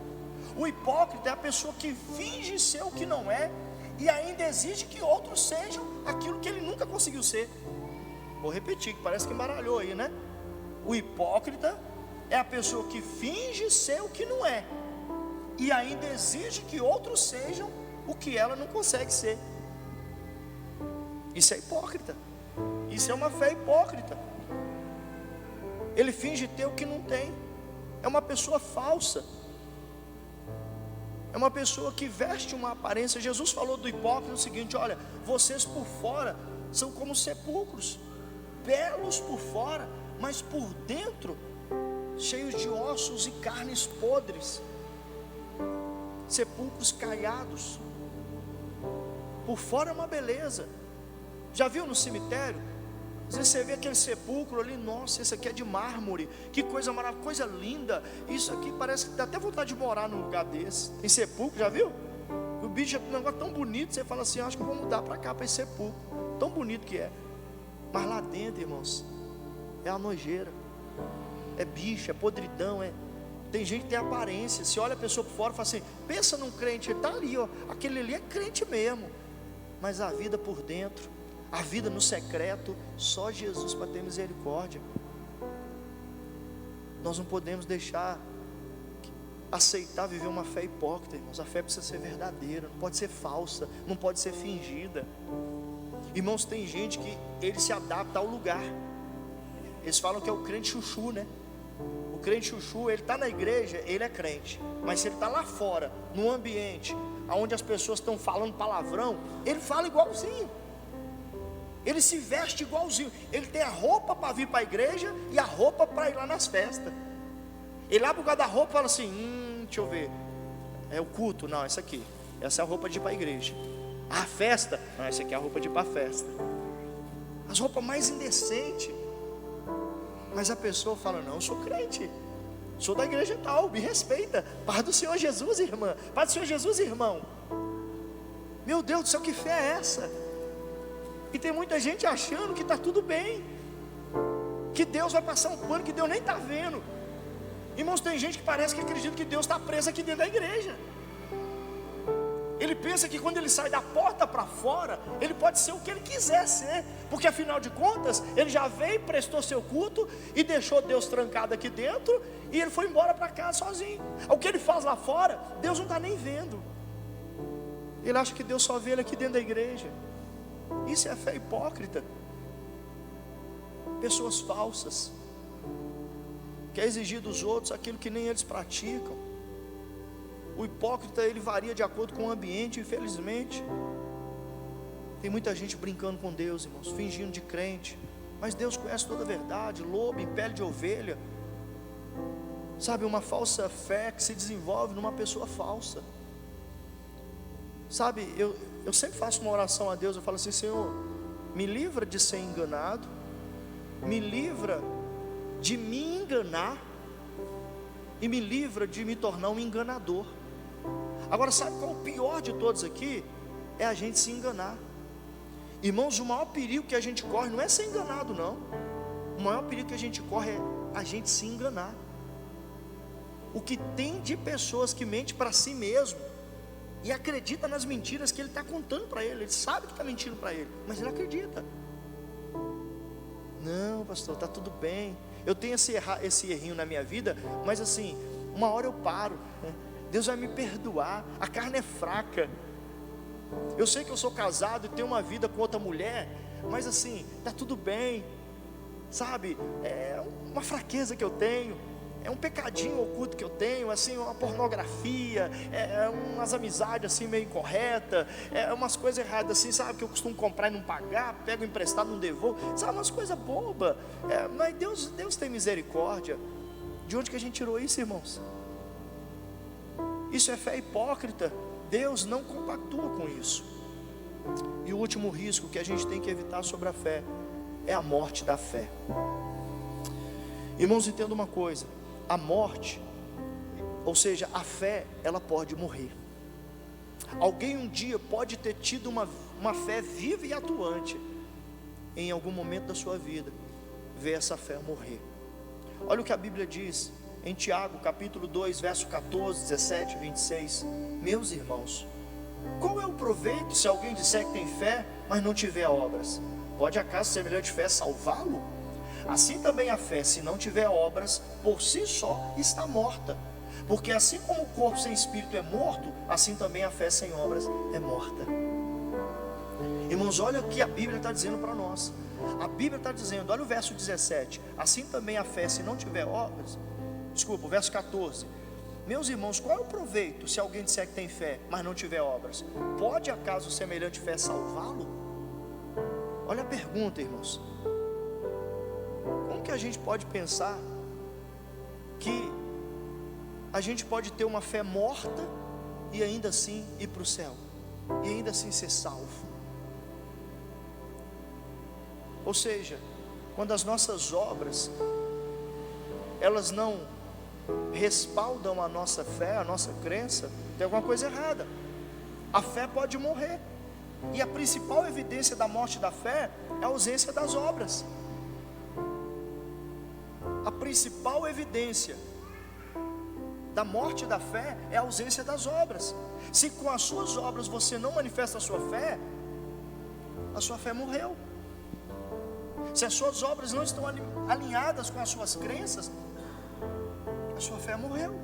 O hipócrita é a pessoa que finge ser o que não é e ainda exige que outros sejam aquilo que ele nunca conseguiu ser. Vou repetir, que parece que embaralhou aí, né? O hipócrita é a pessoa que finge ser o que não é e ainda exige que outros sejam o que ela não consegue ser. Isso é hipócrita. Isso é uma fé hipócrita. Ele finge ter o que não tem. É uma pessoa falsa. É uma pessoa que veste uma aparência. Jesus falou do hipócrita o seguinte: olha, vocês por fora são como sepulcros, belos por fora, mas por dentro cheios de ossos e carnes podres, sepulcros caiados. Por fora é uma beleza. Já viu no cemitério? Às vezes você vê aquele sepulcro ali, nossa, esse aqui é de mármore, que coisa maravilhosa, coisa linda. Isso aqui parece que dá até vontade de morar num lugar desse. Tem sepulcro, já viu? O bicho é um negócio tão bonito, você fala assim: acho que eu vou mudar para cá, para esse sepulcro. Tão bonito que é. Mas lá dentro, irmãos, é a nojeira, é bicho, é podridão, é. Tem gente que tem aparência. Se olha a pessoa por fora e fala assim: pensa num crente, ele está ali, ó, aquele ali é crente mesmo. Mas a vida por dentro, a vida no secreto, só Jesus para ter misericórdia. Nós não podemos deixar aceitar viver uma fé hipócrita, irmãos. A fé precisa ser verdadeira, não pode ser falsa, não pode ser fingida. Irmãos, tem gente que ele se adapta ao lugar. Eles falam que é o crente chuchu, né? O crente chuchu, ele está na igreja, ele é crente. Mas se ele está lá fora, num ambiente onde as pessoas estão falando palavrão, ele fala igualzinho. Ele se veste igualzinho. Ele tem a roupa para vir para a igreja e a roupa para ir lá nas festas. Ele abre o guarda-roupa e fala assim: deixa eu ver, é o culto? Não, essa aqui, essa é a roupa de ir para a igreja. A festa? Não, essa aqui é a roupa de ir para a festa. As roupas mais indecentes. Mas a pessoa fala: não, eu sou crente, sou da igreja tal, me respeita. Paz do Senhor Jesus, irmã. Paz do Senhor Jesus, irmão. Meu Deus do céu, que fé é essa? E tem muita gente achando que está tudo bem, que Deus vai passar um pano, que Deus nem está vendo. Irmãos, tem gente que parece que acredita que Deus está preso aqui dentro da igreja. Ele pensa que quando ele sai da porta para fora, ele pode ser o que ele quiser ser, porque afinal de contas, ele já veio, prestou seu culto e deixou Deus trancado aqui dentro, e ele foi embora para casa sozinho. O que ele faz lá fora, Deus não está nem vendo. Ele acha que Deus só vê ele aqui dentro da igreja. Isso é fé hipócrita. Pessoas falsas, quer exigir dos outros aquilo que nem eles praticam. O hipócrita, ele varia de acordo com o ambiente, infelizmente. Tem muita gente brincando com Deus, irmãos, fingindo de crente, mas Deus conhece toda a verdade. Lobo em pele de ovelha. Sabe, uma falsa fé que se desenvolve numa pessoa falsa. Sabe, eu sempre faço uma oração a Deus. Eu falo assim: Senhor, me livra de ser enganado, me livra de me enganar, e me livra de me tornar um enganador. Agora, sabe qual é o pior de todos aqui? É a gente se enganar. Irmãos, o maior perigo que a gente corre não é ser enganado, não. O maior perigo que a gente corre é a gente se enganar. O que tem de pessoas que mentem para si mesmo e acredita nas mentiras que ele está contando para ele. Ele sabe que está mentindo para ele, mas ele acredita. Não, pastor, está tudo bem. Eu tenho esse errinho na minha vida, mas assim, uma hora eu paro, né? Deus vai me perdoar. A carne é fraca. Eu sei que eu sou casado e tenho uma vida com outra mulher, mas assim, está tudo bem. Sabe, é uma fraqueza que eu tenho, é um pecadinho oculto que eu tenho, assim, uma pornografia, é umas amizades assim meio incorretas, é umas coisas erradas assim, sabe, que eu costumo comprar e não pagar, pego emprestado e não devolvo, sabe, umas coisas bobas. Mas Deus tem misericórdia. De onde que a gente tirou isso, irmãos? Isso é fé hipócrita. Deus não compactua com isso. E o último risco que a gente tem que evitar sobre a fé é a morte da fé. Irmãos, entenda uma coisa: a morte, ou seja, a fé, ela pode morrer. Alguém um dia pode ter tido uma fé viva e atuante, em algum momento da sua vida, ver essa fé morrer. Olha o que a Bíblia diz em Tiago, capítulo 2, verso 14, 17 e 26. Meus irmãos, qual é o proveito se alguém disser que tem fé, mas não tiver obras? Pode acaso semelhante fé salvá-lo? Assim também a fé, se não tiver obras, por si só está morta. Porque assim como o corpo sem espírito é morto, assim também a fé sem obras é morta. Irmãos, olha o que a Bíblia está dizendo para nós. A Bíblia está dizendo, olha o verso 17: assim também a fé, se não tiver obras, o verso 14: Meus irmãos, qual é o proveito se alguém disser que tem fé, mas não tiver obras? Pode acaso semelhante fé salvá-lo? Olha a pergunta, irmãos. Como que a gente pode pensar que a gente pode ter uma fé morta e ainda assim ir para o céu? E ainda assim ser salvo? Ou seja, quando as nossas obras, elas não respaldam a nossa fé, a nossa crença, tem alguma coisa errada. A fé pode morrer. E a principal evidência da morte da fé é a ausência das obras. A principal evidência da morte da fé é a ausência das obras. Se com as suas obras você não manifesta a sua fé morreu. Se as suas obras não estão alinhadas com as suas crenças, a sua fé morreu.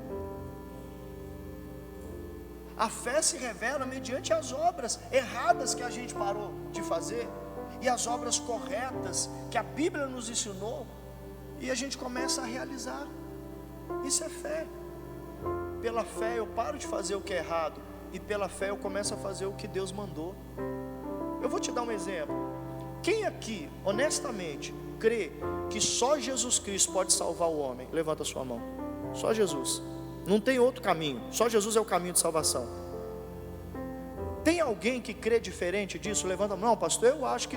A fé se revela mediante as obras erradas que a gente parou de fazer e as obras corretas que a Bíblia nos ensinou, e a gente começa a realizar. Isso é fé. Pela fé eu paro de fazer o que é errado, e pela fé eu começo a fazer o que Deus mandou. Eu vou te dar um exemplo. Quem aqui, honestamente, crê que só Jesus Cristo pode salvar o homem? Levanta a sua mão. Só Jesus. Não tem outro caminho. Só Jesus é o caminho de salvação. Tem alguém que crê diferente disso? Levanta a mão. Não, pastor, eu acho que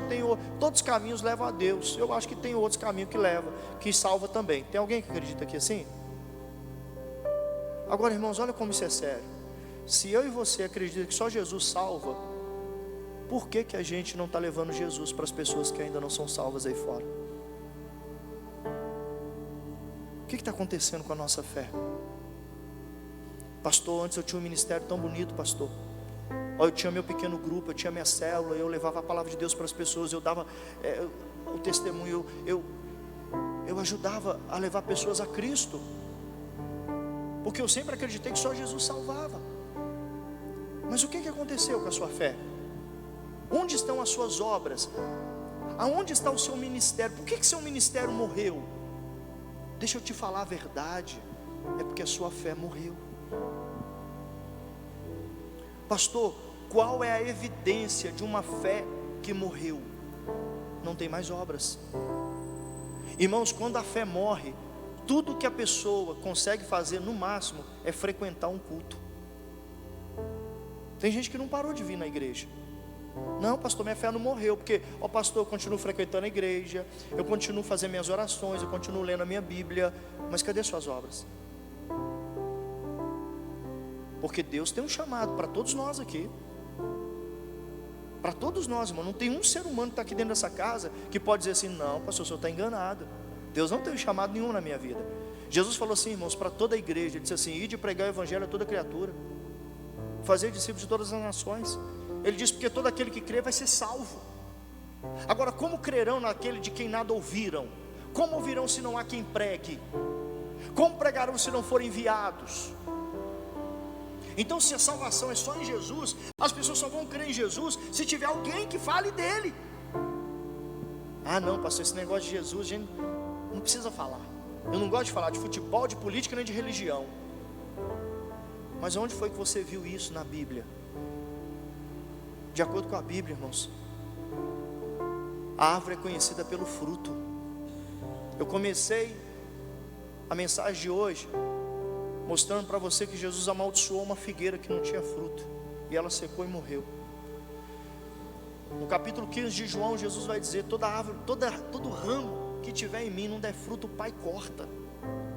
todos os caminhos levam a Deus. Eu acho que tem outros caminhos que salva também. Tem alguém que acredita aqui assim? Agora, irmãos, olha como isso é sério. Se eu e você acreditam que só Jesus salva, por que a gente não está levando Jesus para as pessoas que ainda não são salvas aí fora? O que está acontecendo com a nossa fé? Pastor, antes eu tinha um ministério tão bonito, pastor. Eu tinha meu pequeno grupo, eu tinha minha célula, eu levava a palavra de Deus para as pessoas, eu dava o testemunho, eu ajudava a levar pessoas a Cristo, porque eu sempre acreditei que só Jesus salvava. Mas o que aconteceu com a sua fé? Onde estão as suas obras? Aonde está o seu ministério? Por que seu ministério morreu? Deixa eu te falar a verdade, é porque a sua fé morreu. Pastor, qual é a evidência de uma fé que morreu? Não tem mais obras. Irmãos, quando a fé morre, tudo que a pessoa consegue fazer no máximo é frequentar um culto. Tem gente que não parou de vir na igreja. Não, pastor, minha fé não morreu, porque, pastor, eu continuo frequentando a igreja, eu continuo fazendo minhas orações, eu continuo lendo a minha Bíblia, mas cadê suas obras? Porque Deus tem um chamado para todos nós aqui. Para todos nós, irmão. Não tem um ser humano que está aqui dentro dessa casa que pode dizer assim: não, pastor, o senhor está enganado. Deus não tem um chamado nenhum na minha vida. Jesus falou assim, irmãos, para toda a igreja. Ele disse assim: ide pregar o evangelho a toda criatura, fazer discípulos de todas as nações. Ele diz: porque todo aquele que crê vai ser salvo. Agora, como crerão naquele de quem nada ouviram? Como ouvirão se não há quem pregue? Como pregarão se não forem enviados? Então, se a salvação é só em Jesus, as pessoas só vão crer em Jesus se tiver alguém que fale dele. Ah não, pastor, esse negócio de Jesus, a gente não precisa falar. Eu não gosto de falar de futebol, de política, nem de religião. Mas onde foi que você viu isso na Bíblia? De acordo com a Bíblia, irmãos, a árvore é conhecida pelo fruto. Eu comecei a mensagem de hoje mostrando para você que Jesus amaldiçoou uma figueira que não tinha fruto, e ela secou e morreu. No capítulo 15 de João, Jesus vai dizer: toda árvore, todo ramo que tiver em mim não der fruto, o Pai corta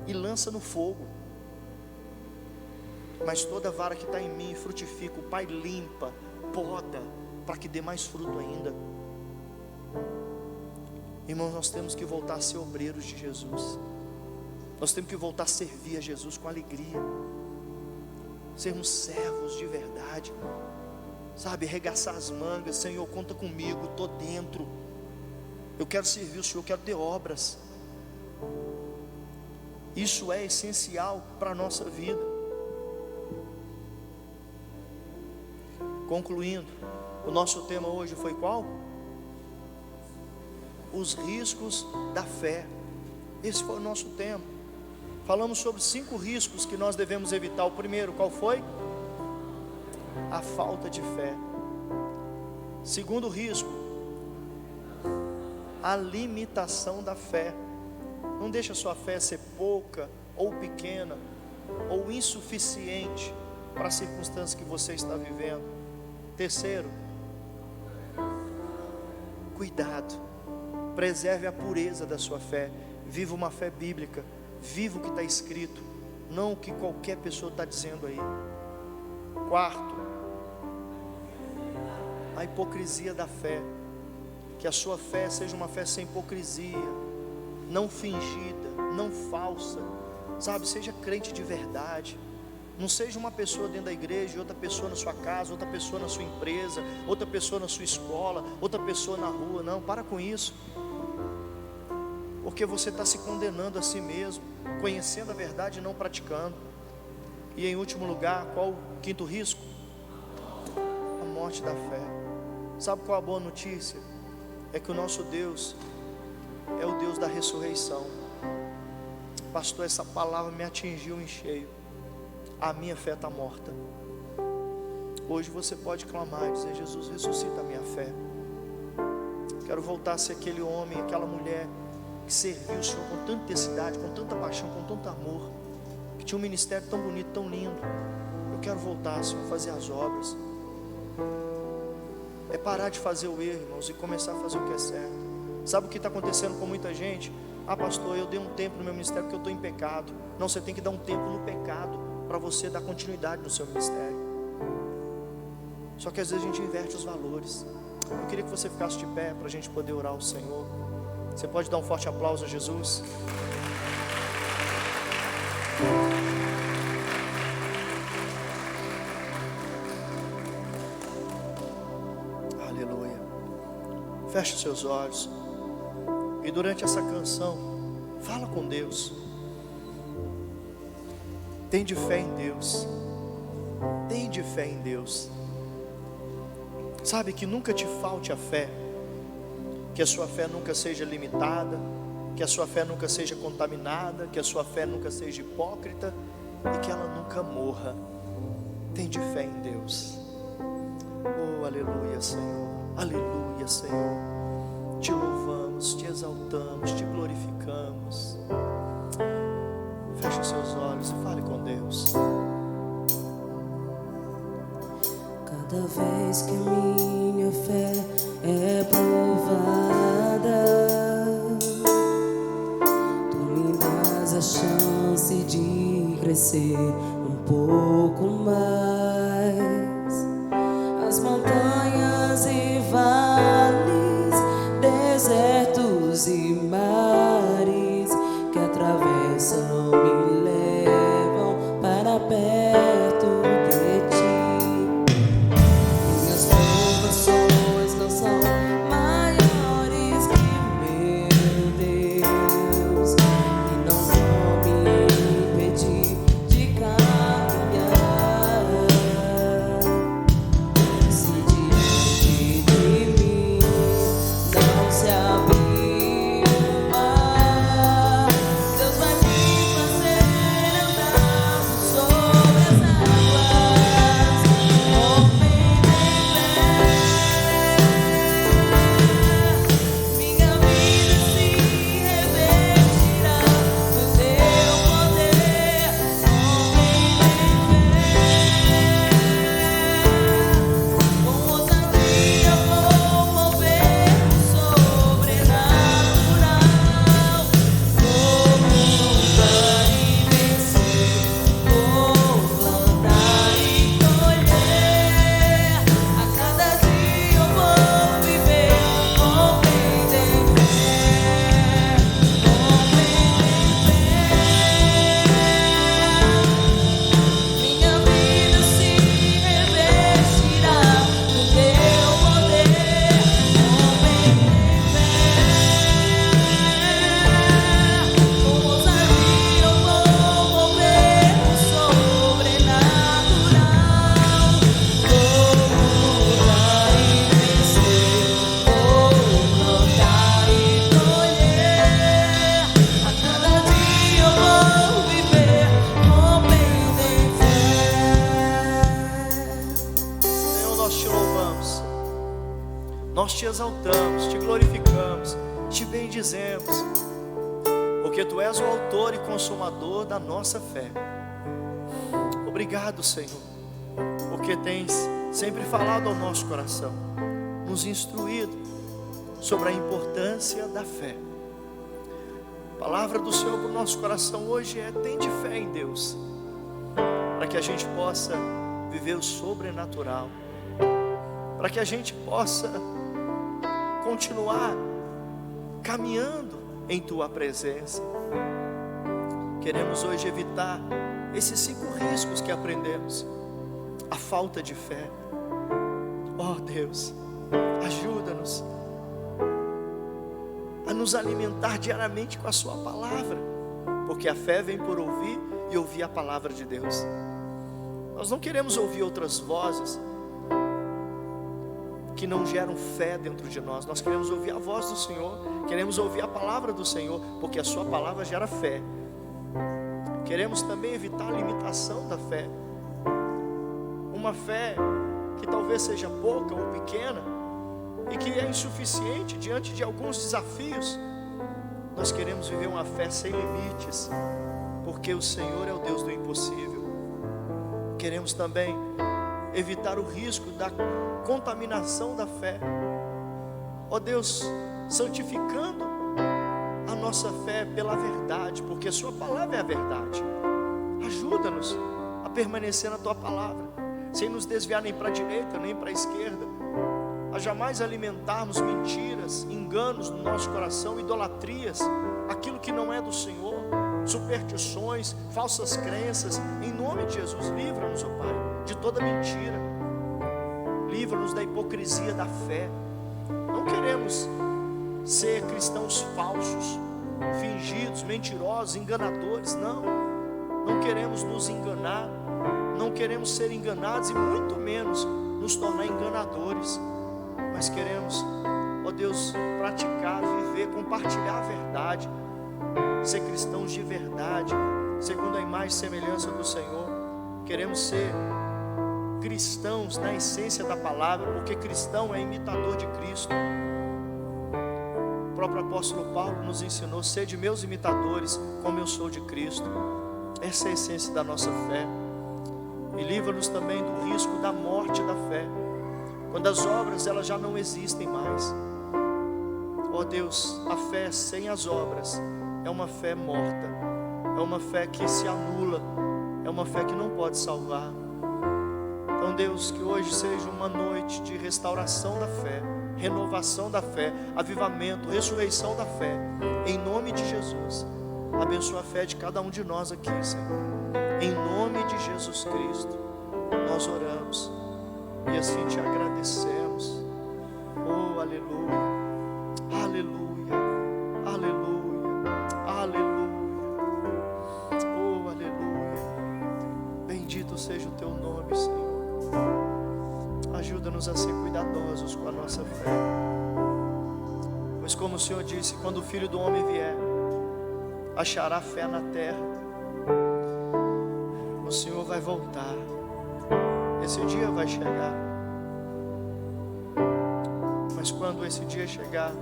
e lança no fogo. Mas toda vara que está em mim frutifica, o Pai limpa, poda, para que dê mais fruto ainda. Irmãos, nós temos que voltar a ser obreiros de Jesus. Nós temos que voltar a servir a Jesus com alegria, sermos servos de verdade, sabe, arregaçar as mangas. Senhor, conta comigo, estou dentro, eu quero servir o Senhor, eu quero ter obras. Isso é essencial para a nossa vida. Concluindo, o nosso tema hoje foi qual? Os riscos da fé. Esse foi o nosso tema. Falamos sobre 5 riscos que nós devemos evitar. O primeiro, qual foi? A falta de fé. Segundo risco, a limitação da fé. Não deixe a sua fé ser pouca ou pequena ou insuficiente para a circunstância que você está vivendo. Terceiro, cuidado, preserve a pureza da sua fé. Viva uma fé bíblica, viva o que está escrito, não o que qualquer pessoa está dizendo aí. Quarto, a hipocrisia da fé. Que a sua fé seja uma fé sem hipocrisia, não fingida, não falsa, sabe? Seja crente de verdade. Não seja uma pessoa dentro da igreja, outra pessoa na sua casa, outra pessoa na sua empresa, outra pessoa na sua escola, outra pessoa na rua. Não, para com isso, porque você está se condenando a si mesmo, conhecendo a verdade e não praticando. E em último lugar, qual o quinto risco? A morte da fé. Sabe qual a boa notícia? É que o nosso Deus é o Deus da ressurreição. Pastor, essa palavra me atingiu em cheio. A minha fé está morta. Hoje você pode clamar e dizer: Jesus, ressuscita a minha fé. Quero voltar a ser aquele homem, aquela mulher que serviu o Senhor com tanta intensidade, com tanta paixão, com tanto amor, que tinha um ministério tão bonito, tão lindo. Eu quero voltar, Senhor, a fazer as obras. É parar de fazer o erro, irmãos, e começar a fazer o que é certo. Sabe o que está acontecendo com muita gente? Ah, pastor, eu dei um tempo no meu ministério porque eu estou em pecado. Não, você tem que dar um tempo no pecado para você dar continuidade no seu ministério. Só que às vezes a gente inverte os valores. Eu queria que você ficasse de pé para a gente poder orar ao Senhor. Você pode dar um forte aplauso a Jesus? Aleluia. Feche os seus olhos. E durante essa canção, fala com Deus. Tem de fé em Deus. Tem de fé em Deus. Sabe, que nunca te falte a fé. Que a sua fé nunca seja limitada. Que a sua fé nunca seja contaminada. Que a sua fé nunca seja hipócrita. E que ela nunca morra. Tem de fé em Deus. Oh, aleluia, Senhor. Aleluia, Senhor. Te louvamos, te exaltamos, te glorificamos. Feche os seus olhos e fale com Deus. Cada vez que minha fé é provada, tu me dás a chance de crescer um pouco mais. As montanhas e vales, desertos e mares que atravessam me levam para perto de ti. Minhas provações não são maiores que meu Deus, e não vão me impedir de caminhar. Se diante de mim não se abrir o mar, Deus vai me exaltamos, te glorificamos, te bendizemos, porque Tu és o autor e consumador da nossa fé. Obrigado, Senhor, porque Tens sempre falado ao nosso coração, nos instruído sobre a importância da fé. A palavra do Senhor para o nosso coração hoje é: tende fé em Deus, para que a gente possa viver o sobrenatural, para que a gente possa continuar caminhando em Tua presença. Queremos hoje evitar esses 5 riscos que aprendemos: a falta de fé. Oh Deus, ajuda-nos a nos alimentar diariamente com a Sua palavra, porque a fé vem por ouvir e ouvir a palavra de Deus. Nós não queremos ouvir outras vozes que não geram fé dentro de nós. Nós queremos ouvir a voz do Senhor, queremos ouvir a palavra do Senhor, porque a Sua palavra gera fé. Queremos também evitar a limitação da fé, uma fé que talvez seja pouca ou pequena e que é insuficiente diante de alguns desafios. Nós queremos viver uma fé sem limites, porque o Senhor é o Deus do impossível. Queremos também evitar o risco da contaminação da fé. Ó Deus, santificando a nossa fé pela verdade, porque a Sua palavra é a verdade. Ajuda-nos a permanecer na Tua palavra, sem nos desviar nem para a direita nem para a esquerda, a jamais alimentarmos mentiras, enganos no nosso coração, idolatrias, aquilo que não é do Senhor, superstições, falsas crenças. Em nome de Jesus, livra-nos, ó Pai, de toda mentira, livra-nos da hipocrisia da fé. Não queremos ser cristãos falsos, fingidos, mentirosos, enganadores. Não queremos nos enganar, não queremos ser enganados e muito menos nos tornar enganadores, mas queremos, ó Deus, praticar, viver, compartilhar a verdade, ser cristãos de verdade, segundo a imagem e semelhança do Senhor. Queremos ser cristãos na essência da palavra, porque cristão é imitador de Cristo. O próprio apóstolo Paulo nos ensinou: sede meus imitadores, como eu sou de Cristo. Essa é a essência da nossa fé. E livra-nos também do risco da morte da fé, quando as obras elas já não existem mais. Ó Deus, a fé sem as obras é uma fé morta, é uma fé que se anula, é uma fé que não pode salvar. Então Deus, que hoje seja uma noite de restauração da fé, renovação da fé, avivamento, ressurreição da fé, em nome de Jesus. Abençoa a fé de cada um de nós aqui, Senhor, em nome de Jesus Cristo. Nós oramos e assim te agradecemos. Oh, aleluia, aleluia, aleluia, aleluia, oh, aleluia. Bendito seja o Teu nome, Senhor. Ajuda-nos a ser cuidadosos com a nossa fé, pois como o Senhor disse, quando o Filho do Homem vier, achará fé na terra. O Senhor vai voltar, esse dia vai chegar, mas quando esse dia chegar,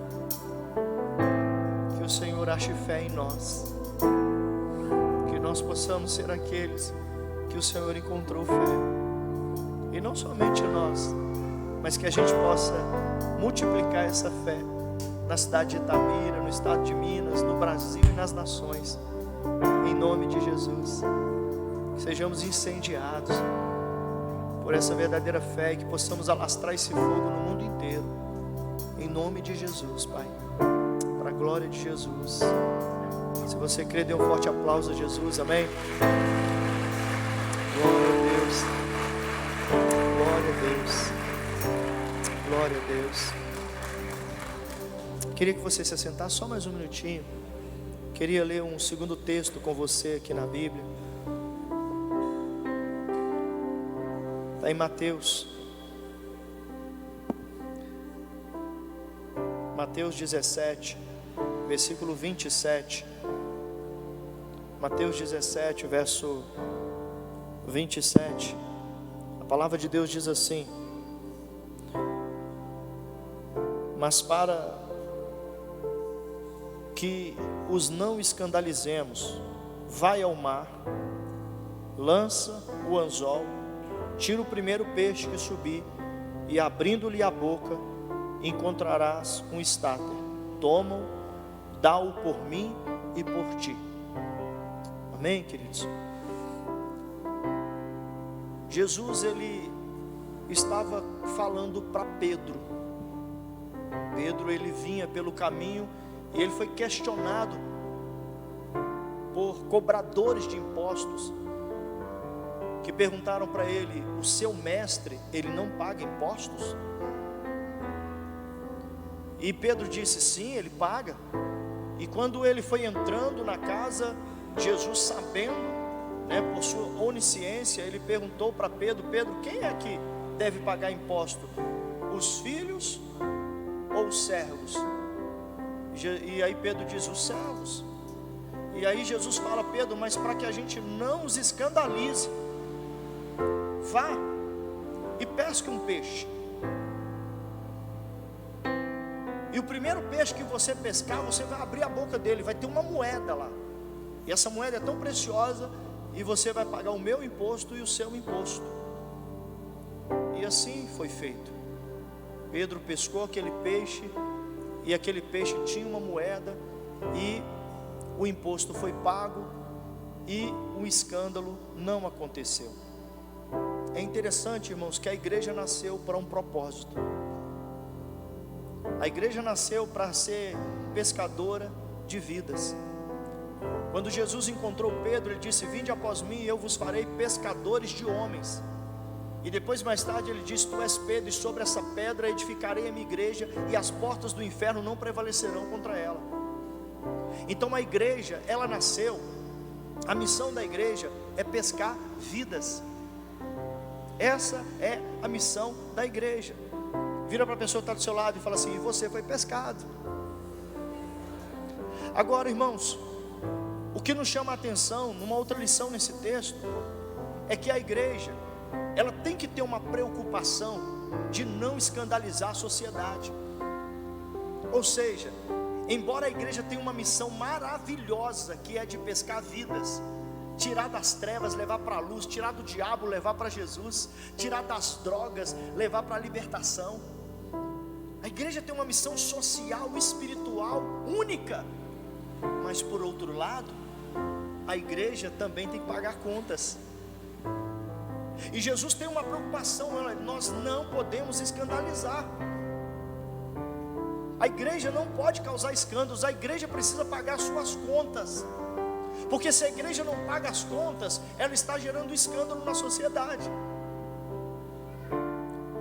que o Senhor ache fé em nós, que nós possamos ser aqueles que o Senhor encontrou fé, e não somente nós, mas que a gente possa multiplicar essa fé na cidade de Itabira, no estado de Minas, no Brasil e nas nações, em nome de Jesus. Que sejamos incendiados por essa verdadeira fé e que possamos alastrar esse fogo no mundo inteiro, em nome de Jesus, Pai, para a glória de Jesus. Se você crê, dê um forte aplauso a Jesus, amém? Glória a Deus, glória a Deus, glória a Deus. Queria que você se assentasse só mais um minutinho. Queria ler um segundo texto com você aqui na Bíblia. Está em Mateus 17, versículo 27. Mateus 17, verso 27. A palavra de Deus diz assim: Mas para que os não escandalizemos, vai ao mar, lança o anzol, tira o primeiro peixe que subir, e abrindo-lhe a boca, encontrarás um estáter. Toma-o, dá-o por mim e por ti. Amém, queridos? Jesus, ele estava falando para Pedro. Pedro, ele vinha pelo caminho e ele foi questionado por cobradores de impostos, que perguntaram para ele: o seu mestre, ele não paga impostos? E Pedro disse: sim, ele paga. E quando ele foi entrando na casa, Jesus, sabendo, por sua onisciência, ele perguntou para Pedro: Pedro, quem é que deve pagar imposto? Os filhos ou os servos? E aí Pedro diz: os servos. E aí Jesus fala: Pedro, mas para que a gente não os escandalize, vá e pesque um peixe. E o primeiro peixe que você pescar, você vai abrir a boca dele, vai ter uma moeda lá. E essa moeda é tão preciosa, e você vai pagar o meu imposto e o seu imposto. E assim foi feito. Pedro pescou aquele peixe, e aquele peixe tinha uma moeda, e o imposto foi pago, e o escândalo não aconteceu. É interessante, irmãos, que a igreja nasceu para um propósito. A igreja nasceu para ser pescadora de vidas. Quando Jesus encontrou Pedro, ele disse: vinde após mim, e eu vos farei pescadores de homens. E depois, mais tarde, ele disse: tu és Pedro, e sobre essa pedra edificarei a minha igreja, e as portas do inferno não prevalecerão contra ela. Então a igreja, ela nasceu, a missão da igreja é pescar vidas. Essa é a missão da igreja. Vira para a pessoa que está do seu lado e fala assim: e você foi pescado. Agora, irmãos, o que nos chama a atenção, numa outra lição nesse texto, é que a igreja, ela tem que ter uma preocupação de não escandalizar a sociedade. Ou seja, embora a igreja tenha uma missão maravilhosa, que é de pescar vidas, tirar das trevas, levar para a luz, tirar do diabo, levar para Jesus, tirar das drogas, levar para a libertação. A igreja tem uma missão social, espiritual, única. Mas por outro lado, a igreja também tem que pagar contas. E Jesus tem uma preocupação: nós não podemos escandalizar. A igreja não pode causar escândalos, a igreja precisa pagar suas contas. Porque se a igreja não paga as contas, ela está gerando escândalo na sociedade.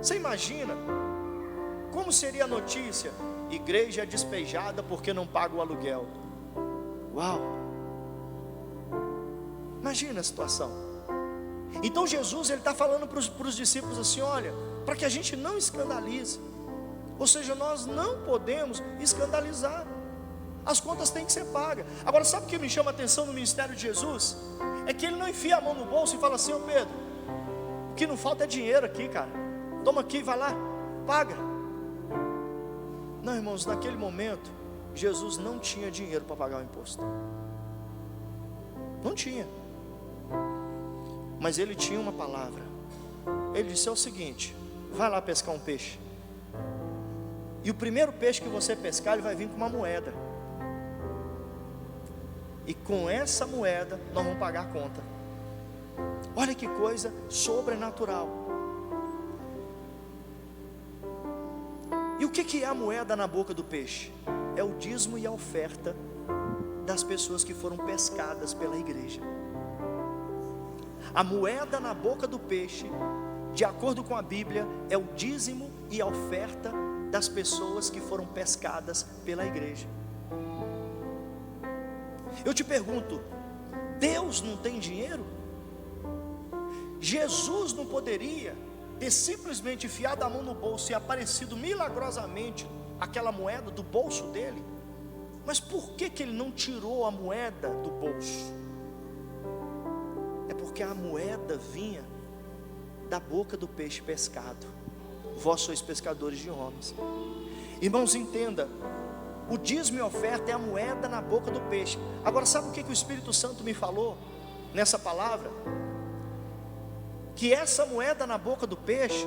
Você imagina como seria a notícia: igreja é despejada porque não paga o aluguel? Uau! Imagina a situação. Então Jesus, ele está falando para os discípulos assim: olha, para que a gente não escandalize. Ou seja, nós não podemos escandalizar. As contas têm que ser pagas. Agora, sabe o que me chama a atenção no ministério de Jesus? É que ele não enfia a mão no bolso e fala assim: ô Pedro, o que não falta é dinheiro aqui, cara. Toma aqui, vai lá, paga. Não, irmãos, naquele momento, Jesus não tinha dinheiro para pagar o imposto. Não tinha. Mas ele tinha uma palavra. Ele disse: é o seguinte, vai lá pescar um peixe. E o primeiro peixe que você pescar, ele vai vir com uma moeda. E com essa moeda nós vamos pagar a conta. Olha que coisa sobrenatural. E o que é a moeda na boca do peixe? É o dízimo e a oferta das pessoas que foram pescadas pela igreja. A moeda na boca do peixe, de acordo com a Bíblia, é o dízimo e a oferta das pessoas que foram pescadas pela igreja. Eu te pergunto, Deus não tem dinheiro? Jesus não poderia ter simplesmente enfiado a mão no bolso e aparecido milagrosamente aquela moeda do bolso dele? Mas por que ele não tirou a moeda do bolso? É porque a moeda vinha da boca do peixe pescado. Vós sois pescadores de homens. Irmãos, entenda, o dízimo e oferta é a moeda na boca do peixe. Agora, sabe o que o Espírito Santo me falou nessa palavra? Que essa moeda na boca do peixe,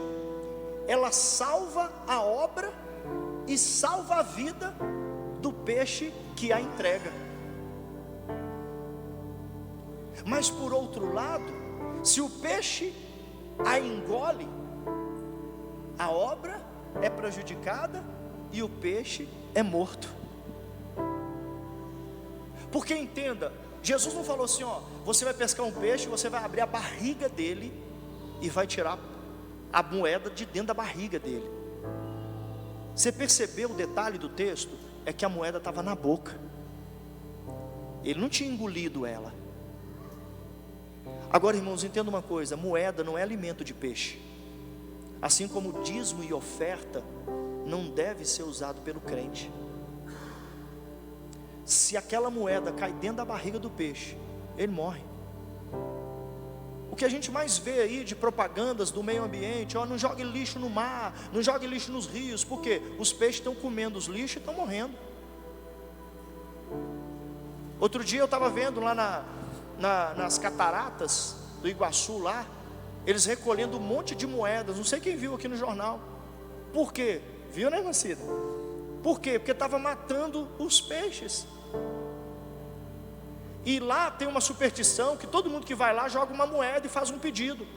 ela salva a obra e salva a vida do peixe que a entrega. Mas por outro lado, se o peixe a engole, a obra é prejudicada e o peixe é morto. Porque entenda, Jesus não falou assim, ó, você vai pescar um peixe, você vai abrir a barriga dele e vai tirar a moeda de dentro da barriga dele. Você percebeu o detalhe do texto? É que a moeda estava na boca. Ele não tinha engolido ela. Agora, irmãos, entenda uma coisa, moeda não é alimento de peixe. Assim como dízimo e oferta não deve ser usado pelo crente. Se aquela moeda cai dentro da barriga do peixe, ele morre. O que a gente mais vê aí de propagandas do meio ambiente, ó, não jogue lixo no mar, não jogue lixo nos rios, porque os peixes estão comendo os lixos e estão morrendo. Outro dia eu estava vendo lá nas cataratas do Iguaçu lá, eles recolhendo um monte de moedas, não sei quem viu aqui no jornal. Por quê? Viu, né, Marcida? Por quê? Porque estava matando os peixes. E lá tem uma superstição que todo mundo que vai lá joga uma moeda e faz um pedido.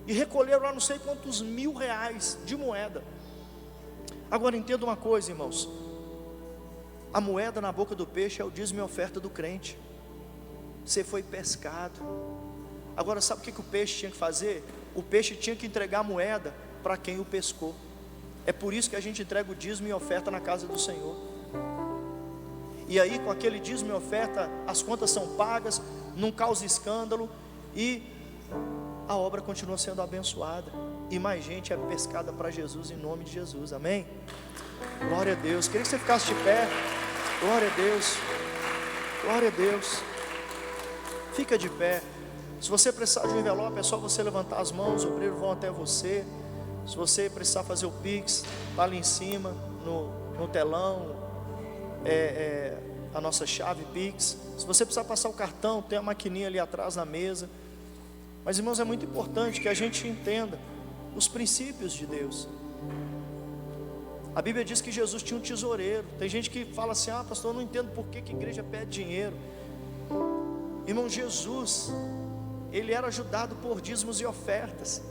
E recolheram lá não sei quantos R$1.000 de moeda. Agora entenda uma coisa, irmãos, a moeda na boca do peixe é o dízimo e oferta do crente. Você foi pescado. Agora sabe o que o peixe tinha que fazer? O peixe tinha que entregar a moeda para quem o pescou. É por isso que a gente entrega o dízimo e oferta na casa do Senhor. E aí com aquele dízimo e oferta as contas são pagas, não causa escândalo e a obra continua sendo abençoada. E mais gente é pescada para Jesus em nome de Jesus, amém? Glória a Deus, queria que você ficasse de pé. Glória a Deus, glória a Deus. Fica de pé. Se você precisar de um envelope, é só você levantar as mãos, os obreiros vão até você. Se você precisar fazer o Pix, está ali em cima, no telão, a nossa chave Pix. Se você precisar passar o cartão, tem a maquininha ali atrás na mesa. Mas, irmãos, é muito importante que a gente entenda os princípios de Deus. A Bíblia diz que Jesus tinha um tesoureiro. Tem gente que fala assim, ah, pastor, eu não entendo por que a igreja pede dinheiro. Irmão, Jesus, ele era ajudado por dízimos e ofertas.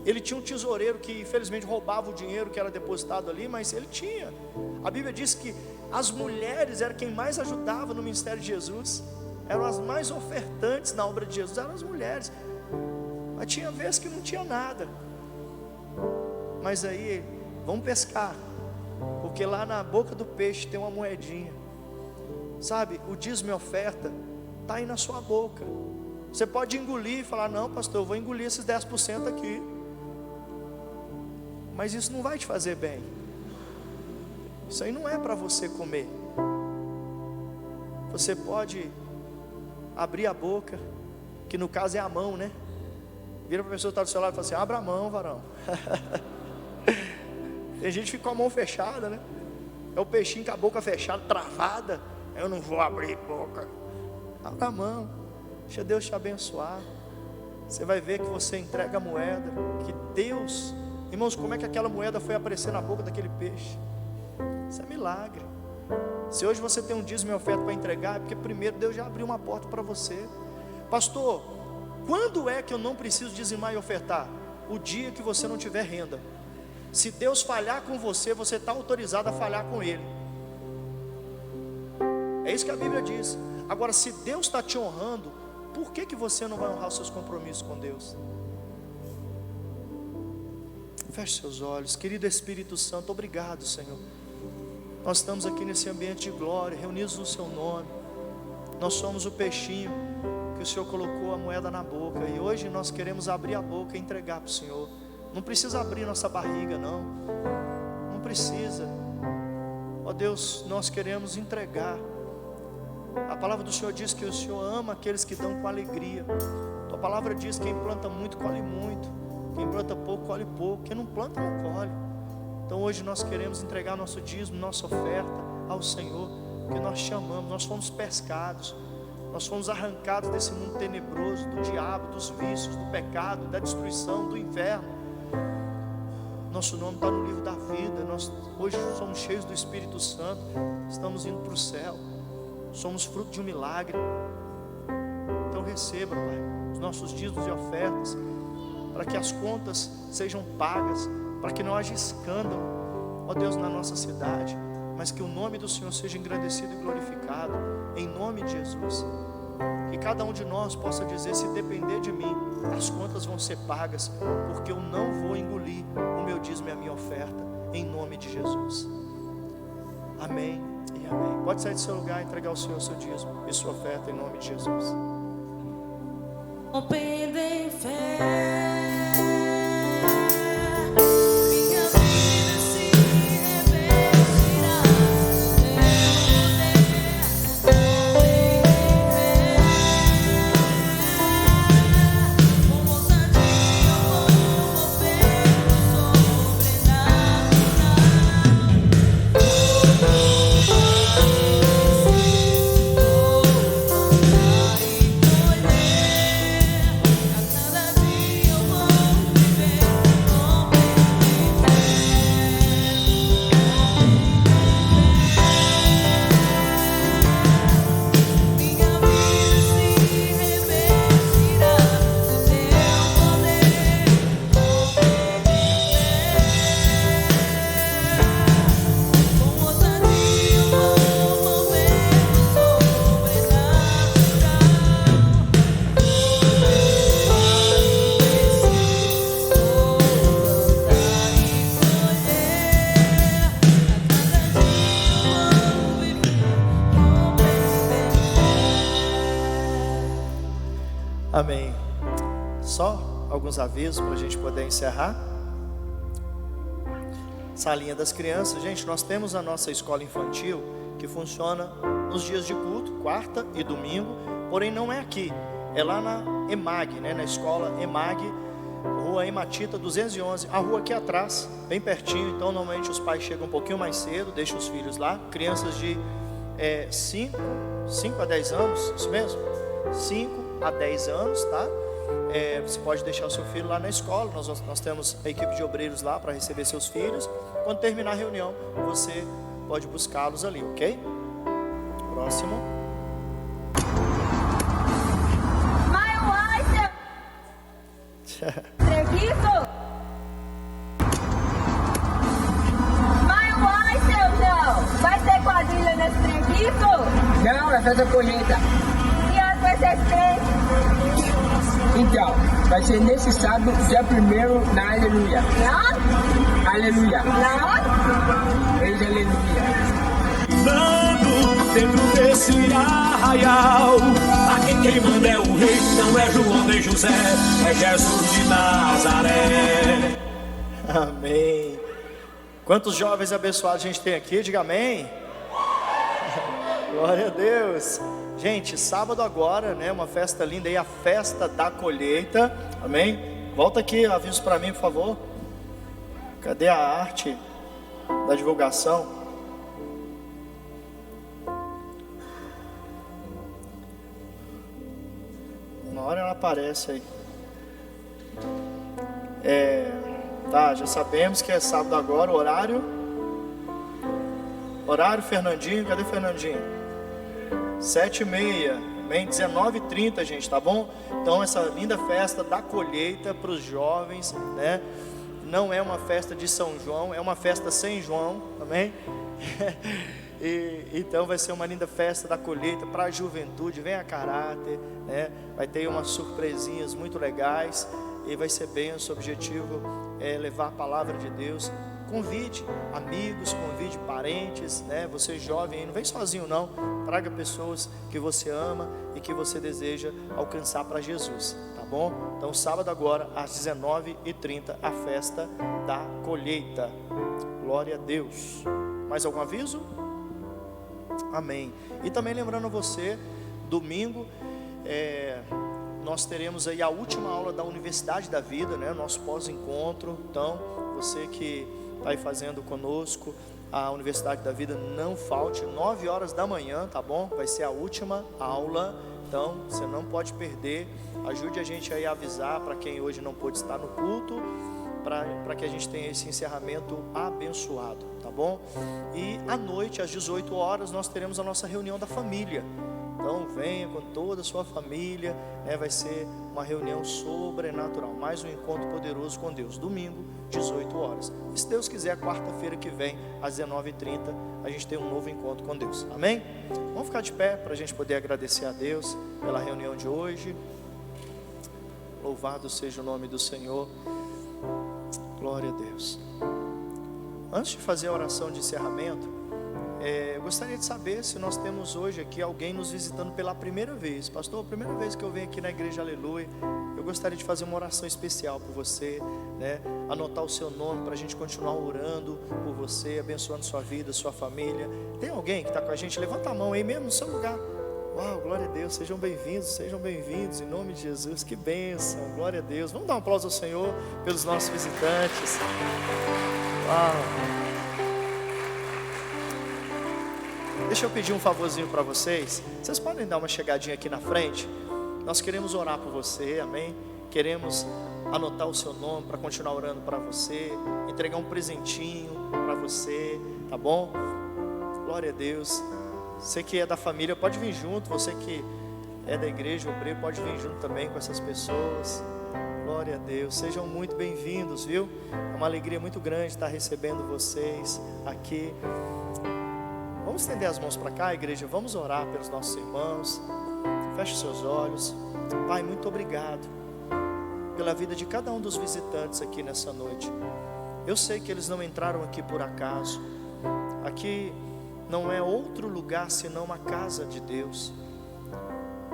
Ele tinha um tesoureiro que infelizmente roubava o dinheiro que era depositado ali, mas ele tinha. A Bíblia diz que as mulheres eram quem mais ajudava no ministério de Jesus. Eram as mais ofertantes na obra de Jesus, eram as mulheres. Mas tinha vezes que não tinha nada. Mas aí, vamos pescar, porque lá na boca do peixe tem uma moedinha. Sabe, o dízimo e oferta está aí na sua boca. Você pode engolir e falar, não, pastor, eu vou engolir esses 10% aqui. Mas isso não vai te fazer bem. Isso aí não é para você comer. Você pode abrir a boca, que no caso é a mão, né? Vira para a pessoa que está do seu lado e fala assim, abra a mão, varão. Tem gente que fica com a mão fechada, né? É o peixinho com a boca fechada, travada. Eu não vou abrir boca. Abra a mão, deixa Deus te abençoar. Você vai ver que você entrega a moeda, que Deus... Irmãos, como é que aquela moeda foi aparecer na boca daquele peixe? Isso é milagre. Se hoje você tem um dízimo e oferta para entregar, é porque primeiro Deus já abriu uma porta para você. Pastor, quando é que eu não preciso dizimar e ofertar? O dia que você não tiver renda. Se Deus falhar com você, você está autorizado a falhar com Ele. É isso que a Bíblia diz. Agora, se Deus está te honrando, por que você não vai honrar os seus compromissos com Deus? Feche seus olhos. Querido Espírito Santo, obrigado, Senhor. Nós estamos aqui nesse ambiente de glória, reunidos no seu nome. Nós somos o peixinho que o Senhor colocou a moeda na boca, e hoje nós queremos abrir a boca e entregar para o Senhor. Não precisa abrir nossa barriga, não. Não precisa. Ó Deus, nós queremos entregar. A palavra do Senhor diz que o Senhor ama aqueles que dão com alegria. Tua palavra diz que quem planta muito colhe muito, quem planta pouco colhe pouco, quem não planta não colhe. Então hoje nós queremos entregar nosso dízimo, nossa oferta ao Senhor, porque nós te amamos. Nós fomos pescados, nós fomos arrancados desse mundo tenebroso, do diabo, dos vícios, do pecado, da destruição, do inferno. Nosso nome está no livro da vida. Nós hoje somos cheios do Espírito Santo, estamos indo para o céu, somos fruto de um milagre. Então receba, Pai, os nossos dízimos e ofertas, para que as contas sejam pagas, para que não haja escândalo, ó Deus, na nossa cidade, mas que o nome do Senhor seja engrandecido e glorificado, em nome de Jesus. Que cada um de nós possa dizer: se depender de mim, as contas vão ser pagas, porque eu não vou engolir o meu dízimo e a minha oferta, em nome de Jesus. Amém e amém. Pode sair do seu lugar e entregar ao Senhor seu dízimo e sua oferta, em nome de Jesus. Rompendo em fé. Amém. Só alguns avisos para a gente poder encerrar. Salinha das crianças. Gente, nós temos a nossa escola infantil que funciona nos dias de culto, quarta e domingo, porém não é aqui, é lá na EMAG, né? Na escola EMAG, rua Hematita 211, a rua aqui atrás, bem pertinho. Então normalmente os pais chegam um pouquinho mais cedo, deixam os filhos lá, crianças de 5 a 10 anos, isso mesmo? 5 a 10 anos, tá? Você pode deixar o seu filho lá na escola. Nós temos a equipe de obreiros lá para receber seus filhos. Quando terminar a reunião, você pode buscá-los ali, ok? Próximo. Vai ter quadrilha nesse trequito? Não, é festa colheita. Que horas vai ser esse? Então, vai ser nesse sábado, dia 1º, na Aleluia. Não? Aleluia. Não? Eis aleluia. Dando dentro desse arraial, aqui quem manda é o rei, não é João nem José, é Jesus de Nazaré. Amém. Quantos jovens abençoados a gente tem aqui? Diga amém. Glória a Deus. Gente, sábado agora, né? Uma festa linda aí, a festa da colheita. Amém? Volta aqui, aviso para mim, por favor. Cadê a arte da divulgação? Uma hora ela aparece aí. Tá, já sabemos que é sábado agora, horário. Horário, Fernandinho, cadê o Fernandinho? 7h30, bem, 19h30, gente, tá bom? Então essa linda festa da colheita para os jovens, né? Não é uma festa de São João, é uma festa sem João, amém? Então vai ser uma linda festa da colheita para a juventude, vem a caráter, né? Vai ter umas surpresinhas muito legais e vai ser bênção. O objetivo é levar a palavra de Deus. Convide amigos, convide parentes, né? Você jovem aí, não vem sozinho não, traga pessoas que você ama e que você deseja alcançar para Jesus, tá bom? Então sábado agora às 19h30 a festa da colheita. Glória a Deus. Mais algum aviso? Amém. E também lembrando a você, domingo nós teremos aí a última aula da Universidade da Vida, né? Nosso pós-encontro. Então você que está aí fazendo conosco a Universidade da Vida. Não falte, 9 horas da manhã, tá bom? Vai ser a última aula, então você não pode perder. Ajude a gente aí a avisar para quem hoje não pôde estar no culto, para que a gente tenha esse encerramento abençoado, tá bom? E à noite, às 18 horas, nós teremos a nossa reunião da família. Então venha com toda a sua família, né? Vai ser uma reunião sobrenatural, mais um encontro poderoso com Deus. Domingo, 18 horas. E se Deus quiser, quarta-feira que vem, às 19h30, a gente tem um novo encontro com Deus. Amém? Vamos ficar de pé para a gente poder agradecer a Deus pela reunião de hoje. Louvado seja o nome do Senhor. Glória a Deus. Antes de fazer a oração de encerramento, eu gostaria de saber se nós temos hoje aqui alguém nos visitando pela primeira vez. Pastor, a primeira vez que eu venho aqui na igreja, aleluia, eu gostaria de fazer uma oração especial por você, né? Anotar o seu nome para a gente continuar orando por você, abençoando sua vida, sua família. Tem alguém que está com a gente? Levanta a mão aí mesmo no seu lugar. Uau, glória a Deus, sejam bem-vindos, em nome de Jesus, que bênção, glória a Deus. Vamos dar um aplauso ao Senhor pelos nossos visitantes. Uau. Deixa eu pedir um favorzinho para vocês. Vocês podem dar uma chegadinha aqui na frente? Nós queremos orar por você, amém? Queremos anotar o seu nome para continuar orando para você, entregar um presentinho para você, tá bom? Glória a Deus. Você que é da família pode vir junto, você que é da igreja, obreiro, pode vir junto também com essas pessoas. Glória a Deus, sejam muito bem-vindos, viu? É uma alegria muito grande estar recebendo vocês aqui. Vamos estender as mãos para cá, igreja, vamos orar pelos nossos irmãos. Feche seus olhos. Pai, muito obrigado pela vida de cada um dos visitantes aqui nessa noite. Eu sei que eles não entraram aqui por acaso. Aqui não é outro lugar senão uma casa de Deus.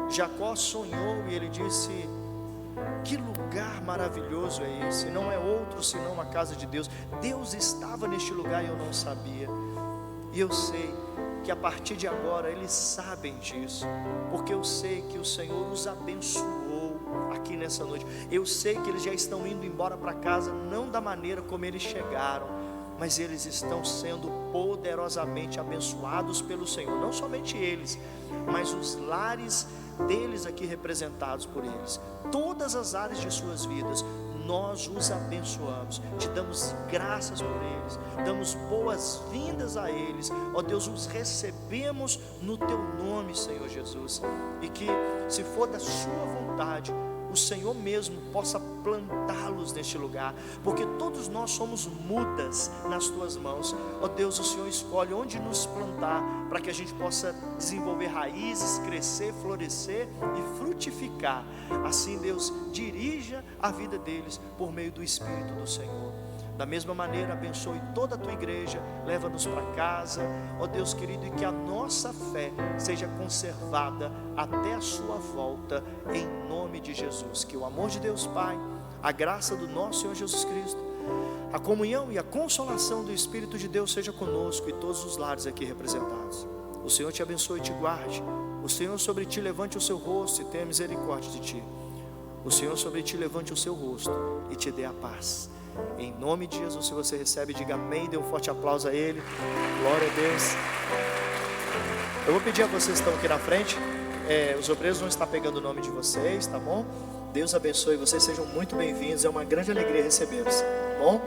Jacó sonhou e ele disse: que lugar maravilhoso é esse? Não é outro senão uma casa de Deus. Deus estava neste lugar e eu não sabia. E eu sei que a partir de agora eles sabem disso, porque eu sei que o Senhor os abençoou aqui nessa noite. Eu sei que eles já estão indo embora para casa, não da maneira como eles chegaram, mas eles estão sendo poderosamente abençoados pelo Senhor. Não somente eles, mas os lares deles aqui representados por eles. Todas as áreas de suas vidas, nós os abençoamos, te damos graças por eles, damos boas-vindas a eles, ó Deus, os recebemos no teu nome, Senhor Jesus, e que, se for da sua vontade, o Senhor mesmo possa plantá-los neste lugar, porque todos nós somos mudas nas tuas mãos, ó Deus. O Senhor escolhe onde nos plantar, para que a gente possa desenvolver raízes, crescer, florescer e frutificar. Assim, Deus, dirija a vida deles por meio do Espírito do Senhor. Da mesma maneira, abençoe toda a tua igreja, leva-nos para casa, ó Deus querido, e que a nossa fé seja conservada até a sua volta, em nome de Jesus. Que o amor de Deus Pai, a graça do nosso Senhor Jesus Cristo, a comunhão e a consolação do Espírito de Deus seja conosco e todos os lares aqui representados. O Senhor te abençoe e te guarde. O Senhor sobre ti levante o seu rosto e tenha misericórdia de ti. O Senhor sobre ti levante o seu rosto e te dê a paz. Em nome de Jesus, se você recebe, diga amém, dê um forte aplauso a Ele. Glória a Deus. Eu vou pedir a vocês que estão aqui na frente, os obreiros vão estar pegando o nome de vocês, tá bom? Deus abençoe vocês, sejam muito bem-vindos, é uma grande alegria recebê-los, tá bom?